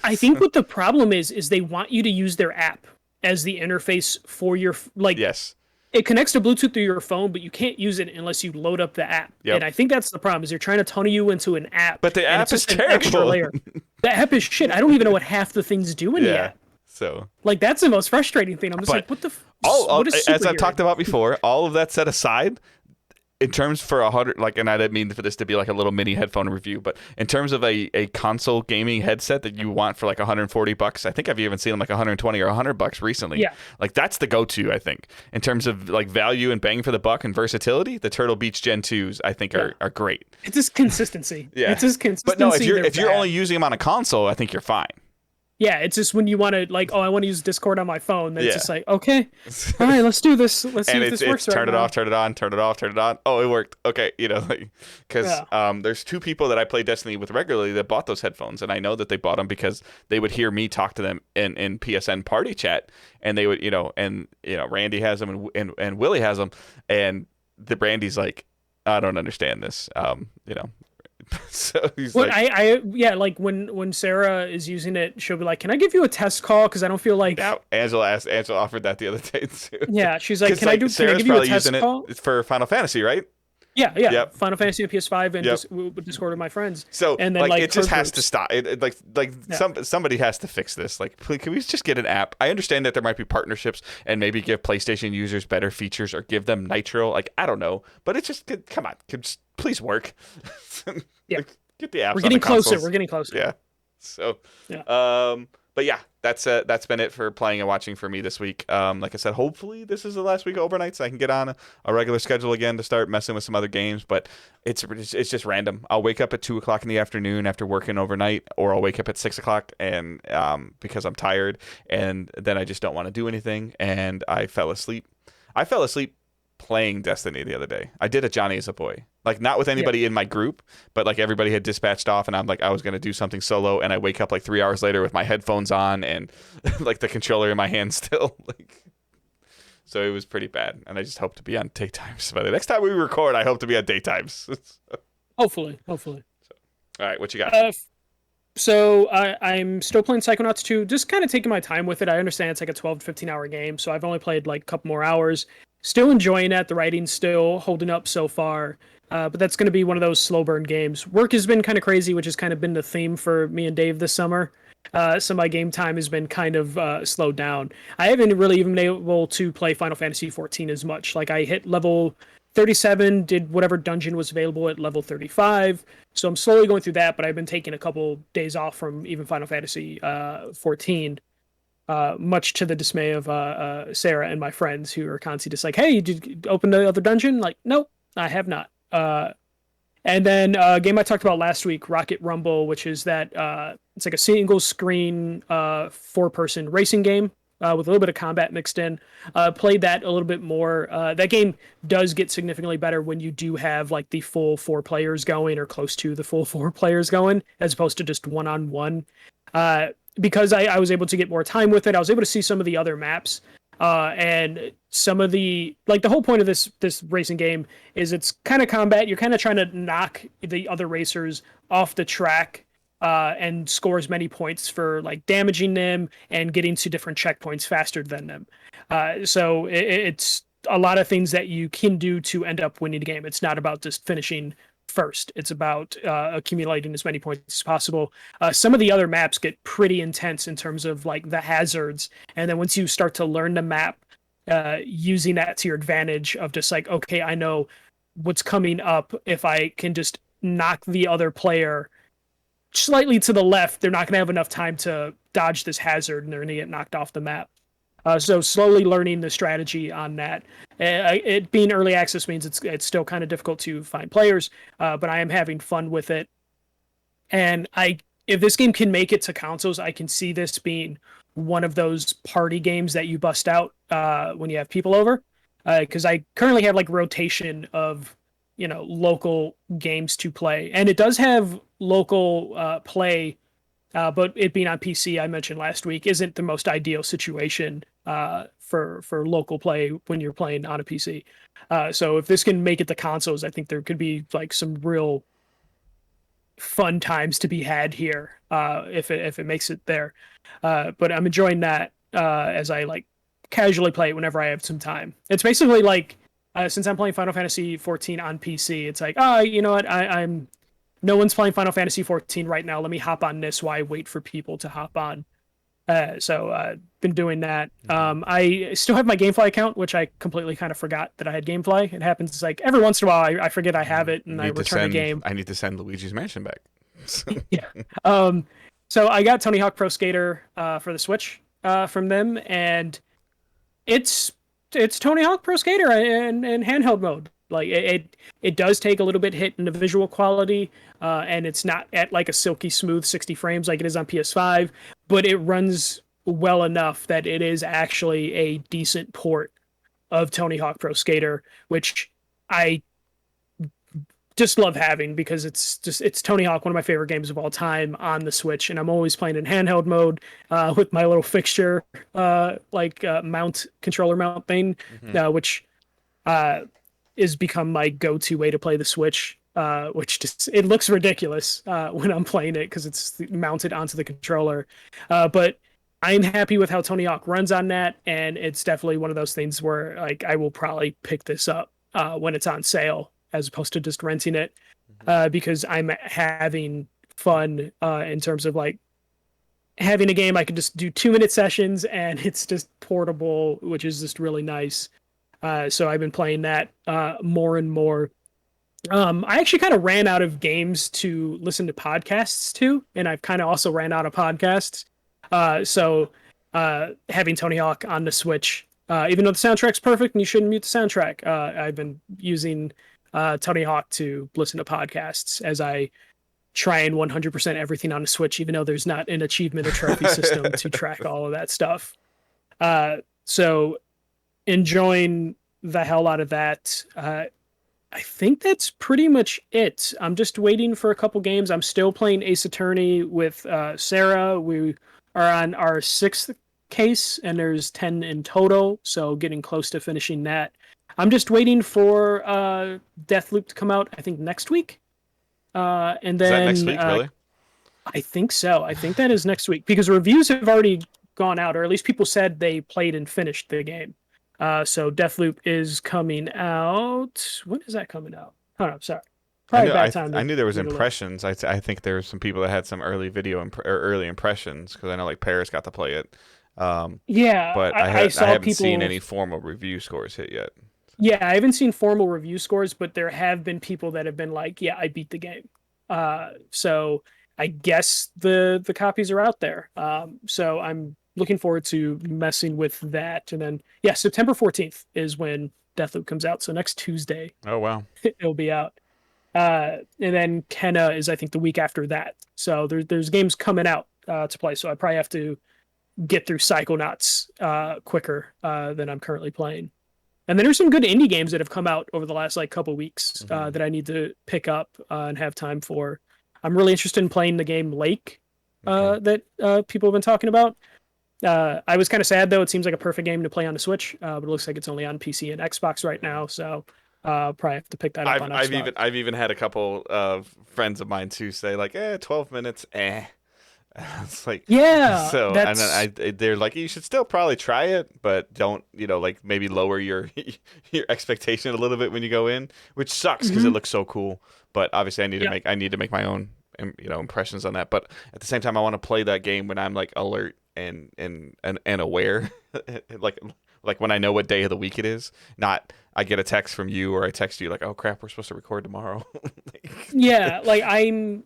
I think what the problem is they want you to use their app as the interface for your Yes. It connects to Bluetooth through your phone, but you can't use it unless you load up the app. Yep. And I think that's the problem, is they're trying to tunnel you into an app. But the app is terrible. Extra layer. The app is shit. I don't even know what half the things do in the app. So that's the most frustrating thing. I'm just what the what is as I've talked about before, all of that set aside, in terms for 100, and I didn't mean for this to be like a little mini headphone review, but in terms of a console gaming headset that you want for $140, I think I've even seen them $120 or $100 recently. Yeah. That's the go-to, I think. In terms of value and bang for the buck and versatility, the Turtle Beach Gen 2s, I think are great. It's just consistency. Yeah. It's just consistency. But no, if you're only using them on a console, I think you're fine. Yeah, it's just when you want to I want to use Discord on my phone. Then it's just okay, all right, let's do this. Let's see if this works right now. Turn it off, turn it on, turn it off, turn it on. Oh, it worked. Okay, because there's two people that I play Destiny with regularly that bought those headphones, and I know that they bought them because they would hear me talk to them in PSN party chat, and they would Randy has them and Willie has them, and the Randy's like, I don't understand this, So he's when Sarah is using it, she'll be like, "Can I give you a test call? Because I don't feel like." Now, Angela offered that the other day too. Yeah, she's like, "Can I give you a test call?" It's for Final Fantasy, right? Yeah. Yep. Final Fantasy on PS5 and Discord with my friends. So and then it just has to stop. Somebody has to fix this. Please, can we just get an app? I understand that there might be partnerships and maybe give PlayStation users better features or give them Nitro. I don't know, but it's just come on, please work. Get the apps. We're getting closer. Consoles. We're getting closer. Yeah. So. Yeah. But yeah, that's been it for playing and watching for me this week. Like I said, hopefully this is the last week of overnight so I can get on a regular schedule again to start messing with some other games. But it's just random. I'll wake up at 2:00 in the afternoon after working overnight, or I'll wake up at 6:00 and because I'm tired, and then I just don't want to do anything, and I fell asleep. Playing Destiny the other day. I did a Johnny as a boy, not with anybody in my group, but everybody had dispatched off, and I was going to do something solo, and I wake up 3 hours later with my headphones on and the controller in my hand still. So it was pretty bad, and I just hope to be on daytimes. By the next time we record, I hope to be on daytimes. Hopefully. All right, what you got? So I'm still playing Psychonauts 2, just kind of taking my time with it. I understand it's a 12 to 15 hour game, so I've only played a couple more hours. still enjoying that. The writing's still holding up so far. But that's going to be one of those slow burn games. Work has been kind of crazy, which has kind of been the theme for me and Dave this summer. So my game time has been kind of slowed down. I haven't really even been able to play Final Fantasy 14 as much. Like I hit level 37, did whatever dungeon was available at level 35. So I'm slowly going through that, but I've been taking a couple days off from even Final Fantasy 14. Much to the dismay of Sarah and my friends who are constantly just like, "Hey, did you open the other dungeon?" Like, nope, I have not. And then a game I talked about last week, Rocket Rumble, which is that it's like a single screen 4-person racing game with a little bit of combat mixed in. Played that a little bit more. That game does get significantly better when you do have like the full 4 players going or close to the full 4 players going, as opposed to just one-on-one. Because I was able to get more time with it, I was able to see some of the other maps. And some of the whole point of this racing game is it's kind of combat. You're kind of trying to knock the other racers off the track and score as many points for like damaging them and getting to different checkpoints faster than them. So it's a lot of things that you can do to end up winning the game. It's not about just finishing first. It's about accumulating as many points as possible. Some of the other maps get pretty intense in terms of like the hazards, and then once you start to learn the map, using that to your advantage of just like, okay, I know what's coming up. If I can just knock the other player slightly to the left, they're not going to have enough time to dodge this hazard, and they're going to get knocked off the map. So slowly learning the strategy on that. It being early access means it's still kind of difficult to find players, but I am having fun with it. And if this game can make it to consoles, I can see this being one of those party games that you bust out when you have people over. Because I currently have like rotation of local games to play, and it does have local play. But it being on PC, I mentioned last week, isn't the most ideal situation for local play when you're playing on a PC. So if this can make it to consoles, I think there could be like some real fun times to be had here if it makes it there. But I'm enjoying that as I like casually play it whenever I have some time. It's basically like since I'm playing Final Fantasy 14 on PC, it's like, you know what, I'm no one's playing Final Fantasy 14 right now. Let me hop on this while I wait for people to hop on. So been doing that. I still have my GameFly account, which I completely kind of forgot that I had GameFly. It happens like every once in a while I forget I have it and I return a game. I need to send Luigi's Mansion back. Yeah. So I got Tony Hawk Pro Skater for the Switch from them, and it's Tony Hawk Pro Skater in handheld mode. Like it does take a little bit hit in the visual quality, and it's not at like a silky smooth 60 frames like it is on PS5, but it runs well enough that it is actually a decent port of Tony Hawk Pro Skater, which I just love having because it's Tony Hawk, one of my favorite games of all time on the Switch, and I'm always playing in handheld mode with my little fixture controller mount thing, which is become my go-to way to play the Switch, which just it looks ridiculous when I'm playing it because it's mounted onto the controller. But I'm happy with how Tony Hawk runs on that, and it's definitely one of those things where like I will probably pick this up when it's on sale as opposed to just renting it because I'm having fun in terms of like having a game I can just do 2-minute sessions and it's just portable, which is just really nice. So I've been playing that more and more. I actually kind of ran out of games to listen to podcasts to, and I've kind of also ran out of podcasts. So having Tony Hawk on the Switch, even though the soundtrack's perfect and you shouldn't mute the soundtrack, I've been using Tony Hawk to listen to podcasts as I try and 100% everything on the Switch, even though there's not an achievement or trophy system to track all of that stuff. So enjoying the hell out of that. I think that's pretty much it. I'm just waiting for a couple games. I'm still playing Ace Attorney with Sarah. We are on our 6th case, and there's 10 in total, so getting close to finishing that. I'm just waiting for Deathloop to come out, I think, next week. And then, is that next week, really? I think so. I think that is next week, because reviews have already gone out, or at least people said they played and finished the game. So Deathloop is coming out. When is that coming out? Oh no, sorry. I Probably knew a bad time I to knew there was me to look. impressions. I think there was some people that had some early or early impressions because I know like Paris got to play it. Um, Yeah, but I I saw haven't seen people. any formal review scores hit yet. Yeah, I haven't seen formal review scores, but there have been people that have been like, "Yeah, I beat the game." So I guess the copies are out there. So I'm looking forward to messing with that. And then yeah, September 14th is when Deathloop comes out. So next Tuesday Oh wow. it'll be out. And then Kenna is I think the week after that. So there's games coming out to play. So I probably have to get through Psychonauts quicker than I'm currently playing. And then there's some good indie games that have come out over the last like couple weeks Hmm. that I need to pick up and have time for. I'm really interested in playing the game Lake Okay. that people have been talking about. I was kind of sad though; it seems like a perfect game to play on the Switch, but it looks like it's only on PC and Xbox right now. So probably have to pick that up on Xbox. I've even had a couple of friends of mine too say like, 12 minutes, eh. It's like Yeah, so, and then that's they're like, you should still probably try it, but don't like maybe lower your your expectation a little bit when you go in, which sucks because it mhm. looks so cool. But obviously, Yeah, I need to make my own impressions on that. But at the same time, I want to play that game when I'm like alert and aware, like when I know what day of the week it is. Not I get a text from you or I text you like, oh crap, we're supposed to record tomorrow. yeah. Like I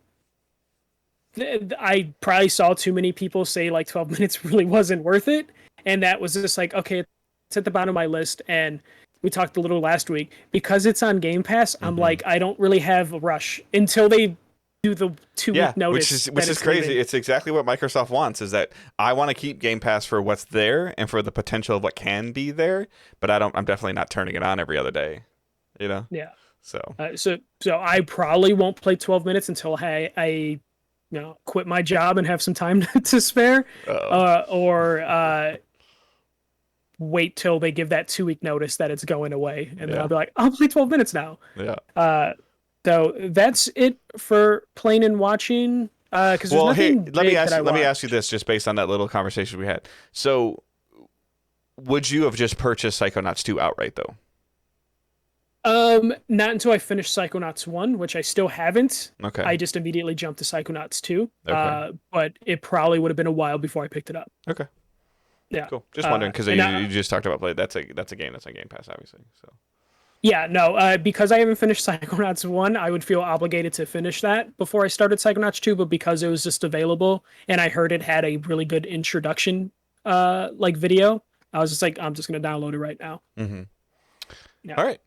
probably saw too many people say like 12 minutes really wasn't worth it. And that was just like, okay, it's at the bottom of my list. And we talked a little last week because it's on Game Pass. I'm Hmm. like, I don't really have a rush until they do the 2 week Yeah, notice which that is it's crazy. leaving. It's exactly what Microsoft wants is that I want to keep Game Pass for what's there and for the potential of what can be there, but I'm definitely not turning it on every other day, you know? Yeah. So, So I probably won't play 12 minutes until I quit my job and have some time to spare, oh, or wait till they give that 2 week notice that it's going away, and then I'll yeah. be like, I'll play 12 minutes now. Yeah. Uh, so that's it for playing and watching. Because there's Well, hey, nothing big that I let me ask you watched. this just based on that little conversation we had. So, would you have just purchased Psychonauts 2 outright though? Not until I finished Psychonauts 1, which I still haven't. Okay. I just immediately jumped to Psychonauts 2. Okay. But it probably would have been a while before I picked it up. Okay. Yeah. Cool. Just wondering because And you just talked about play. That's a game that's on Game Pass, obviously. So. yeah, no, because I haven't finished Psychonauts 1, I would feel obligated to finish that before I started Psychonauts 2, but because it was just available and I heard it had a really good introduction like video, I was just like, I'm just gonna download it right now. Mm-hmm. Yeah. All right.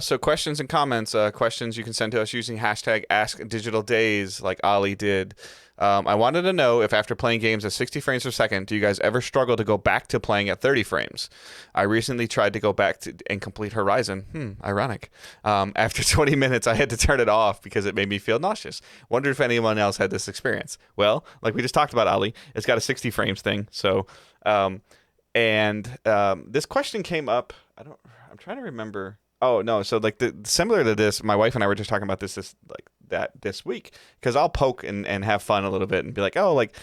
So questions and comments. Questions you can send to us using hashtag AskDigitalDays like Ali did. I wanted to know if after playing games at 60 frames per second, do you guys ever struggle to go back to playing at 30 frames? I recently tried to go back to and complete Horizon. Ironic. After 20 minutes, I had to turn it off because it made me feel nauseous. Wondered if anyone else had this experience. Well, like we just talked about, Ali, it's got a 60 frames thing. So, this question came up. I'm trying to remember. Oh no! So like similar to this, my wife and I were just talking about this week because I'll poke and have fun a little bit and be like, oh, like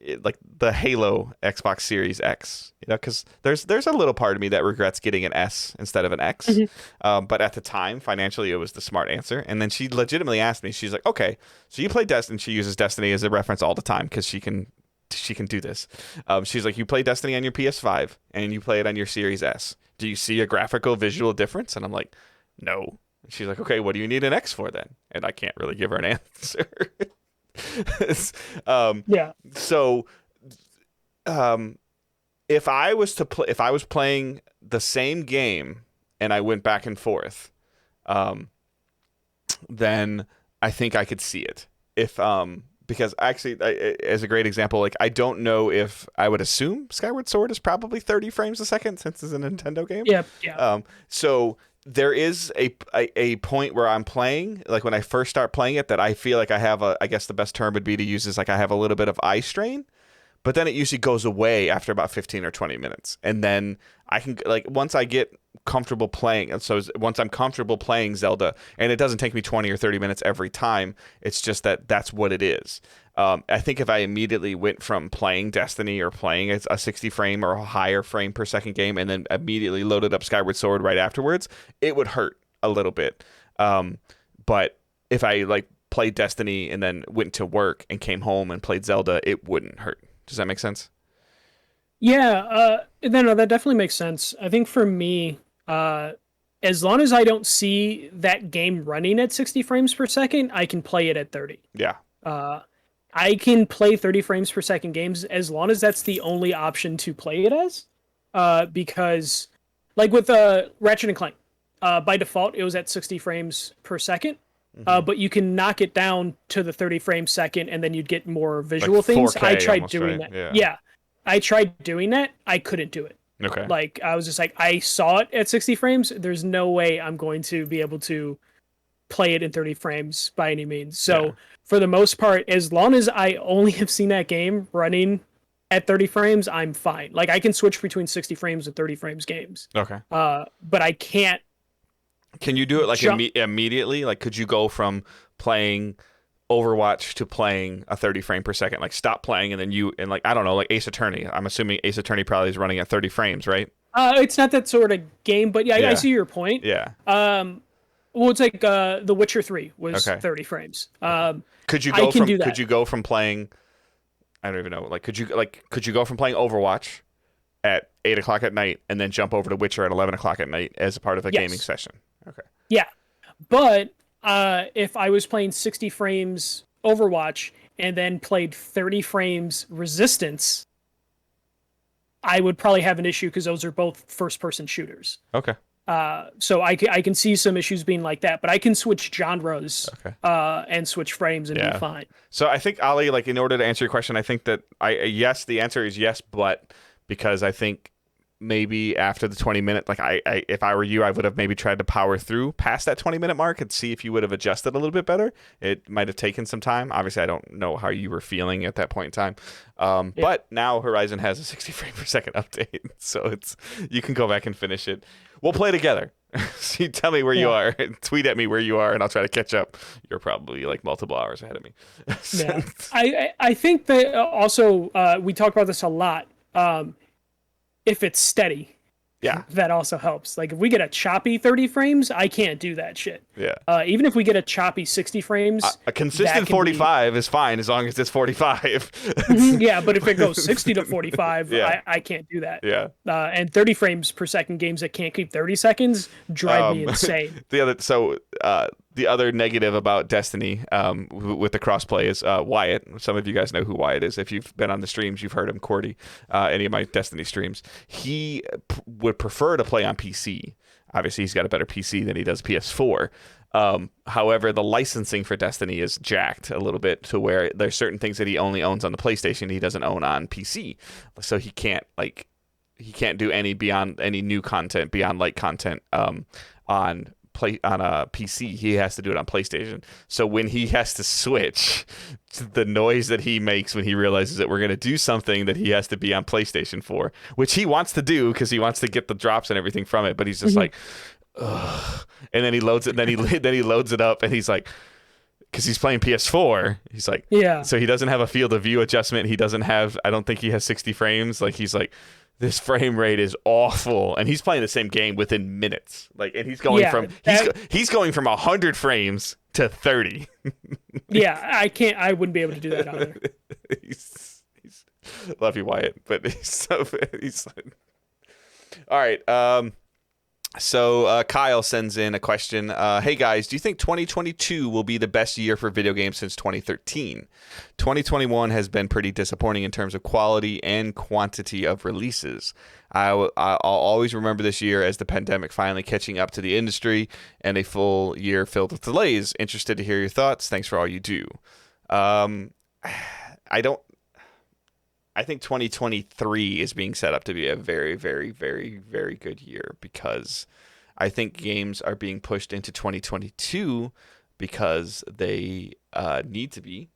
the Halo Xbox Series X, because there's a little part of me that regrets getting an S instead of an X, Mhm. but at the time financially it was the smart answer. And then she legitimately asked me, she's like, okay, so you play Destiny? She uses Destiny as a reference all the time because she can do this. She's like, you play Destiny on your PS5 and you play it on your Series S. Do you see a graphical visual difference? And I'm like, no. She's like, okay, what do you need an X for then? And I can't really give her an answer. um, Yeah. so, um, if I was playing the same game and I went back and forth, um, then I think I could see it. If because actually, as a great example, like I don't know if I would assume Skyward Sword is probably 30 frames a second since it's a Nintendo game. Yeah. Yeah. So there is a point where I'm playing, like when I first start playing it, that I feel like I have I guess the best term would be to use is like I have a little bit of eye strain. but then it usually goes away after about 15 or 20 minutes. And then I can, like, once I get comfortable playing, and so once I'm comfortable playing Zelda, and it doesn't take me 20 or 30 minutes every time, it's just that's what it is. I think if I immediately went from playing Destiny or playing a 60 frame or a higher frame per second game and then immediately loaded up Skyward Sword right afterwards, it would hurt a little bit. But if I like played Destiny and then went to work and came home and played Zelda, it wouldn't hurt. Does that make sense? Yeah, no, that definitely makes sense. I think for me, as long as I don't see that game running at 60 frames per second, I can play it at 30. Yeah. I can play 30 frames per second games as long as that's the only option to play it as. Because, like with Ratchet and Clank, by default, it was at 60 frames per second. But you can knock it down to the 30 frames second, and then you'd get more visual like things. I tried almost, doing right? that. Yeah, I tried doing that. I couldn't do it. Okay. Like, I was just like, I saw it at 60 frames. There's no way I'm going to be able to play it in 30 frames by any means. So for the most part, as long as I only have seen that game running at 30 frames, I'm fine. Like, I can switch between 60 frames and 30 frames games. Okay. But I can't. Can you do it like immediately? Like, could you go from playing Overwatch to playing a 30 frame per second? Like, stop playing and then like, I don't know, like Ace Attorney. I'm assuming Ace Attorney probably is running at 30 frames, right? It's not that sort of game, but yeah. I see your point. Yeah. Well, it's like The Witcher 3 was 30 frames. Could you go from playing? I don't even know. Like, could you go from playing Overwatch at 8 o'clock at night and then jump over to Witcher at 11 o'clock at night as a part of a gaming session? Okay. Yeah, but if I was playing 60 frames Overwatch and then played 30 frames Resistance, I would probably have an issue because those are both first-person shooters. Okay. So I can see some issues being like that, but I can switch genres and switch frames and be fine. So I think, Ali, like, in order to answer your question, I think that the answer is yes, but because I think maybe after the 20-minute, like, if I were you, I would have maybe tried to power through past that 20-minute mark and see if you would have adjusted a little bit better. It might have taken some time. Obviously, I don't know how you were feeling at that point in time. But now Horizon has a 60 frame per second update, so you can go back and finish it. We'll play together. So you tell me where you are, tweet at me where you are, and I'll try to catch up. You're probably like multiple hours ahead of me. Yeah. I think that also we talk about this a lot. If it's steady, that also helps. Like, if we get a choppy 30 frames, I can't do that shit. Yeah. Even if we get a choppy 60 frames, a consistent 45 is fine as long as it's 45. Yeah, but if it goes 60 to 45, I can't do that. Yeah. And 30 frames per second games that can't keep 30 seconds drive me insane. The other negative about Destiny with the crossplay is Wyatt. Some of you guys know who Wyatt is. If you've been on the streams, you've heard him, Cordy, any of my Destiny streams. He would prefer to play on PC. Obviously, he's got a better PC than he does PS4. However, the licensing for Destiny is jacked a little bit to where there's certain things that he only owns on the PlayStation he doesn't own on PC. So he can't do any new content beyond light content on a PC. He has to do it on PlayStation. So when he has to switch, the noise that he makes when he realizes that we're going to do something that he has to be on PlayStation for, which he wants to do because he wants to get the drops and everything from it, but he's just like, ugh. And then he loads it, then he loads it up, and he's like, because he's playing PS4, he's like, so he doesn't have a field of view adjustment. He doesn't have, I don't think he has 60 frames. Like, he's like, this frame rate is awful, and he's playing the same game within minutes. Like, and he's going he's going from 100 frames to 30. I wouldn't be able to do that either. he's love you, Wyatt, but he's all right. So Kyle sends in a question. Hey guys, do you think 2022 will be the best year for video games since 2013? 2021 has been pretty disappointing in terms of quality and quantity of releases. I'll always remember this year as the pandemic finally catching up to the industry and a full year filled with delays. Interested to hear your thoughts. Thanks for all you do. I think 2023 is being set up to be a very, very, very, very good year because I think games are being pushed into 2022 because they need to be.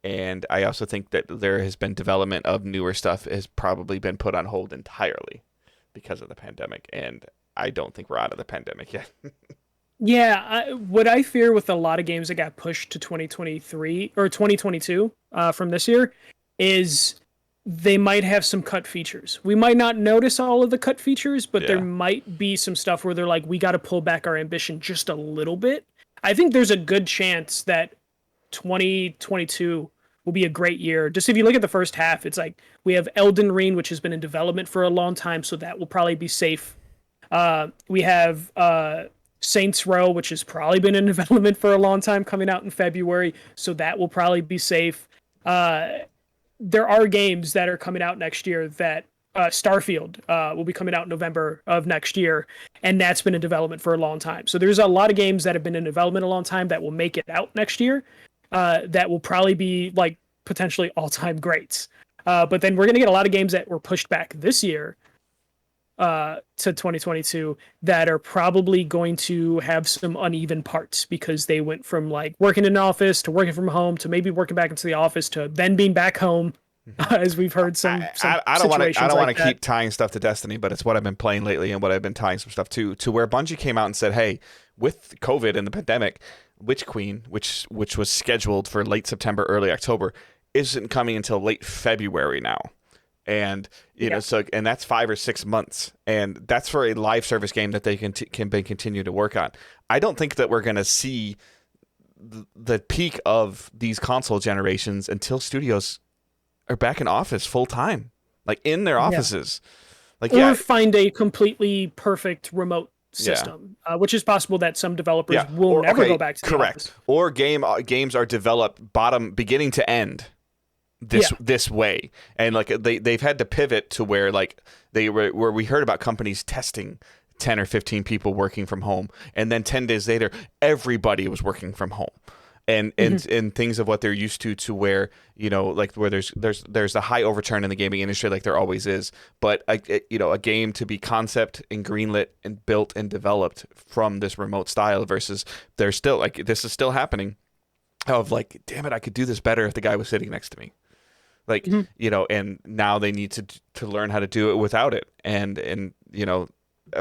And I also think that there has been development of newer stuff has probably been put on hold entirely because of the pandemic. And I don't think we're out of the pandemic yet. Yeah, what I fear with a lot of games that got pushed to 2023 or 2022 from this year is they might have some cut features. We might not notice all of the cut features, but there might be some stuff where they're like, we got to pull back our ambition just a little bit. I think there's a good chance that 2022 will be a great year. Just if you look at the first half, it's like we have Elden Ring, which has been in development for a long time, so that will probably be safe. We have Saints Row, which has probably been in development for a long time, coming out in February, so that will probably be safe. There are games that are coming out next year that Starfield will be coming out in November of next year, and that's been in development for a long time. So there's a lot of games that have been in development a long time that will make it out next year that will probably be like potentially all-time greats. But then we're going to get a lot of games that were pushed back this year to 2022 that are probably going to have some uneven parts because they went from like working in an office to working from home to maybe working back into the office to then being back home. As we've heard some I don't want to that. keep tying stuff to Destiny, but it's what I've been playing lately and what I've been tying some stuff to where Bungie came out and said, hey, with COVID and the pandemic, Witch Queen, which was scheduled for late September, early October, isn't coming until late February now. And you know, so and that's 5 or 6 months, and that's for a live service game that they can continue to work on. I don't think that we're going to see the peak of these console generations until studios are back in office full time, like in their offices, or find a completely perfect remote system, which is possible that some developers will never go back to the office. Or games are developed beginning to end this way, and like they've had to pivot to where like where we heard about companies testing 10 or 15 people working from home, and then 10 days later everybody was working from home. And things of what they're used to where, you know, like where there's a high overturn in the gaming industry, like there always is. But a game to be concept and greenlit and built and developed from this remote style versus there's still like this is still happening. Of like, damn it, I could do this better if the guy was sitting next to me. Like you know, and now they need to learn how to do it without it. And you know,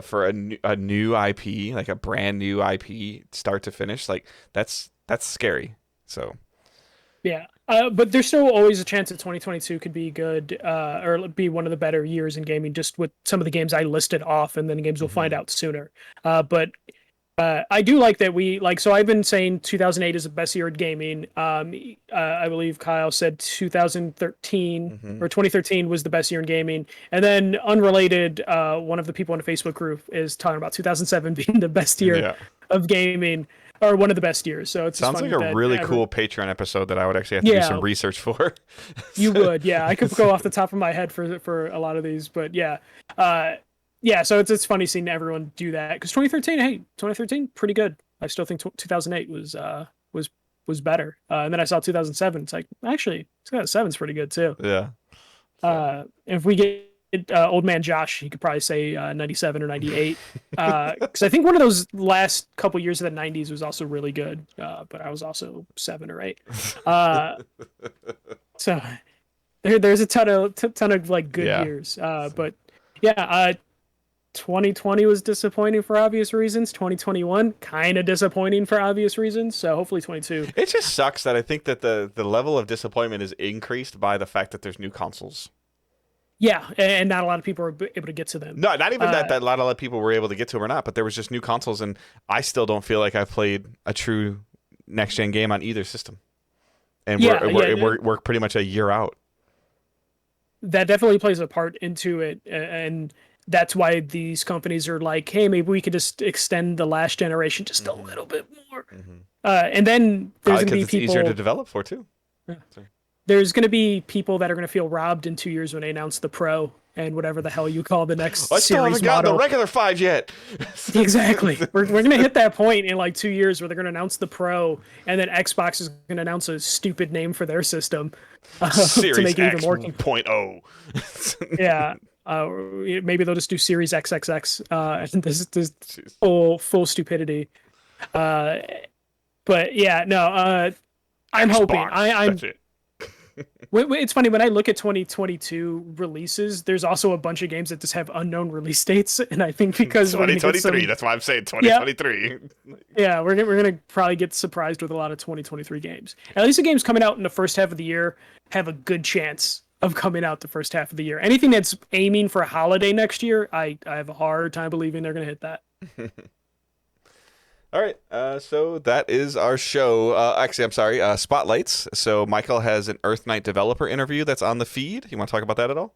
for a new IP, like a brand new IP, start to finish, like that's scary. So but there's still always a chance that 2022 could be good or be one of the better years in gaming, just with some of the games I listed off, and then games we'll find out sooner. But I do like that so I've been saying 2008 is the best year in gaming. I believe Kyle said 2013 or 2013 was the best year in gaming. And then unrelated, one of the people in the Facebook group is talking about 2007 being the best year of gaming, or one of the best years. So it sounds like a really cool Patreon episode that I would actually have to do some research for. You would, I could go off the top of my head for a lot of these, but so it's funny seeing everyone do that, because 2013 pretty good. I still think 2008 was better, and then I saw 2007. It's like, actually 2007 is pretty good too. If we get old man Josh, he could probably say 97 or 98, because I think one of those last couple years of the 90s was also really good, but I was also 7 or 8. So there's a ton of like good years, but 2020 was disappointing for obvious reasons. 2021 kind of disappointing for obvious reasons. So hopefully 22. It just sucks that I think that the level of disappointment is increased by the fact that there's new consoles. Yeah, and not a lot of people are able to get to them. No, not even that a lot of people were able to get to them or not, but there was just new consoles, and I still don't feel like I've played a true next-gen game on either system. And we're pretty much a year out. That definitely plays a part into it, and that's why these companies are like, hey, maybe we could just extend the last generation just a little bit more. And then there's going to be people... it's easier to develop for, too. There's going to be people that are going to feel robbed in 2 years when they announce the Pro and whatever the hell you call the next series model. I still haven't gotten the regular 5 yet. Exactly. We're going to hit that point in like 2 years where they're going to announce the Pro, and then Xbox is going to announce a stupid name for their system Series to make it even more. 0.0. Maybe they'll just do Series XXX. And this full stupidity. But I'm hoping. That's it. It's funny when I look at 2022 releases. There's also a bunch of games that just have unknown release dates, and I think because 2023. That's why I'm saying 2023. Yeah, we're gonna probably get surprised with a lot of 2023 games. At least the games coming out in the first half of the year have a good chance of coming out the first half of the year. Anything that's aiming for a holiday next year, I have a hard time believing they're gonna hit that. All right, so that is our show. Actually, I'm sorry, Spotlights. So Michael has an Earth Knight developer interview that's on the feed. You want to talk about that at all?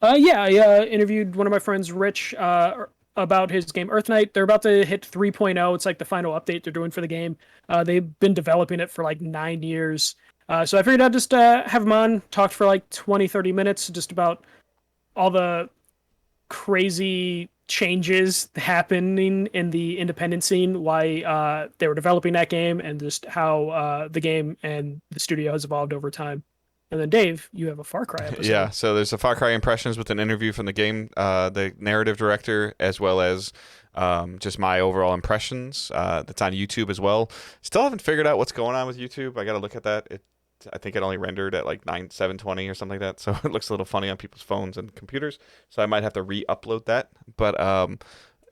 Yeah, I interviewed one of my friends, Rich, about his game Earth Knight. They're about to hit 3.0. It's like the final update they're doing for the game. They've been developing it for like 9 years. So I figured I'd just have him on, talk for like 20, 30 minutes just about all the crazy changes happening in the independent scene, why they were developing that game, and just how the game and the studio has evolved over time. And then Dave, you have a Far Cry episode. Yeah, so there's a Far Cry Impressions with an interview from the game, the narrative director, as well as just my overall impressions. That's on YouTube as well. Still haven't figured out what's going on with YouTube. I got to look at that. I think it only rendered at like 720 or something like that, so it looks a little funny on people's phones and computers. So I might have to re-upload that, but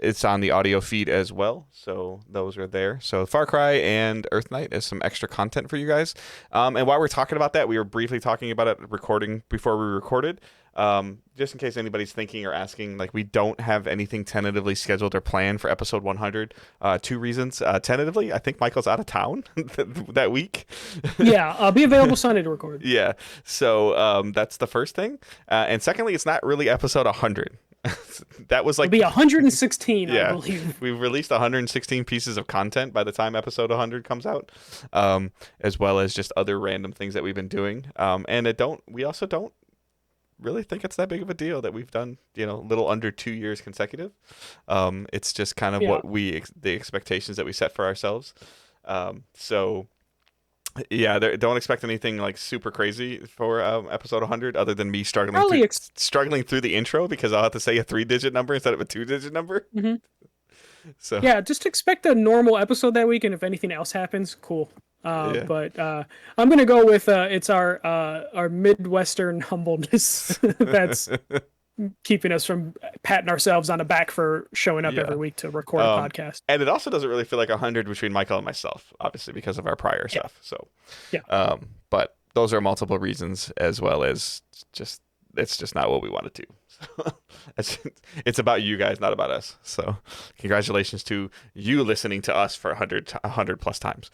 it's on the audio feed as well, so those are there. So Far Cry and Earth Knight is some extra content for you guys. And while we're talking about that, we were briefly talking about it recording before we recorded. Just in case anybody's thinking or asking, like, we don't have anything tentatively scheduled or planned for episode 100. 2 reasons. Tentatively, I think Michael's out of town that week. Yeah, I'll be available Sunday to record. Yeah, so that's the first thing. And secondly, it's not really episode 100. That was like... It'll be 116, yeah, I believe. We've released 116 pieces of content by the time episode 100 comes out, as well as just other random things that we've been doing. And we also don't really think it's that big of a deal that we've done, a little under 2 years consecutive. It's just kind of what the expectations that we set for ourselves. So yeah, don't expect anything like super crazy for episode 100, other than me struggling through the intro, because I'll have to say a 3-digit number instead of a 2-digit number. Mm-hmm. So yeah, just expect a normal episode that week, and if anything else happens, cool. But I'm gonna go with it's our Midwestern humbleness that's keeping us from patting ourselves on the back for showing up every week to record a podcast. And it also doesn't really feel like 100 between Michael and myself, obviously, because of our prior stuff. So but those are multiple reasons, as well as just it's just not what we want to do. It's about you guys, not about us. So congratulations to you listening to us for 100 plus times.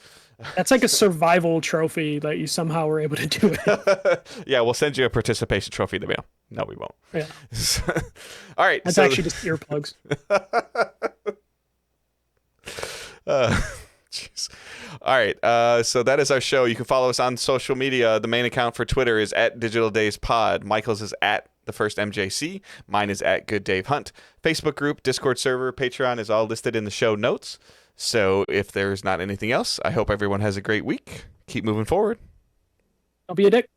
That's like a survival trophy that you somehow were able to do it. Yeah, we'll send you a participation trophy in the mail. No, we won't. Yeah. All right. That's actually just earplugs. Jeez. All right. So that is our show. You can follow us on social media. The main account for Twitter is @DigitalDaysPod. Michael's is @TheFirstMJC. Mine is @GoodDaveHunt. Facebook group, Discord server, Patreon is all listed in the show notes. So if there's not anything else, I hope everyone has a great week. Keep moving forward. Don't be a dick.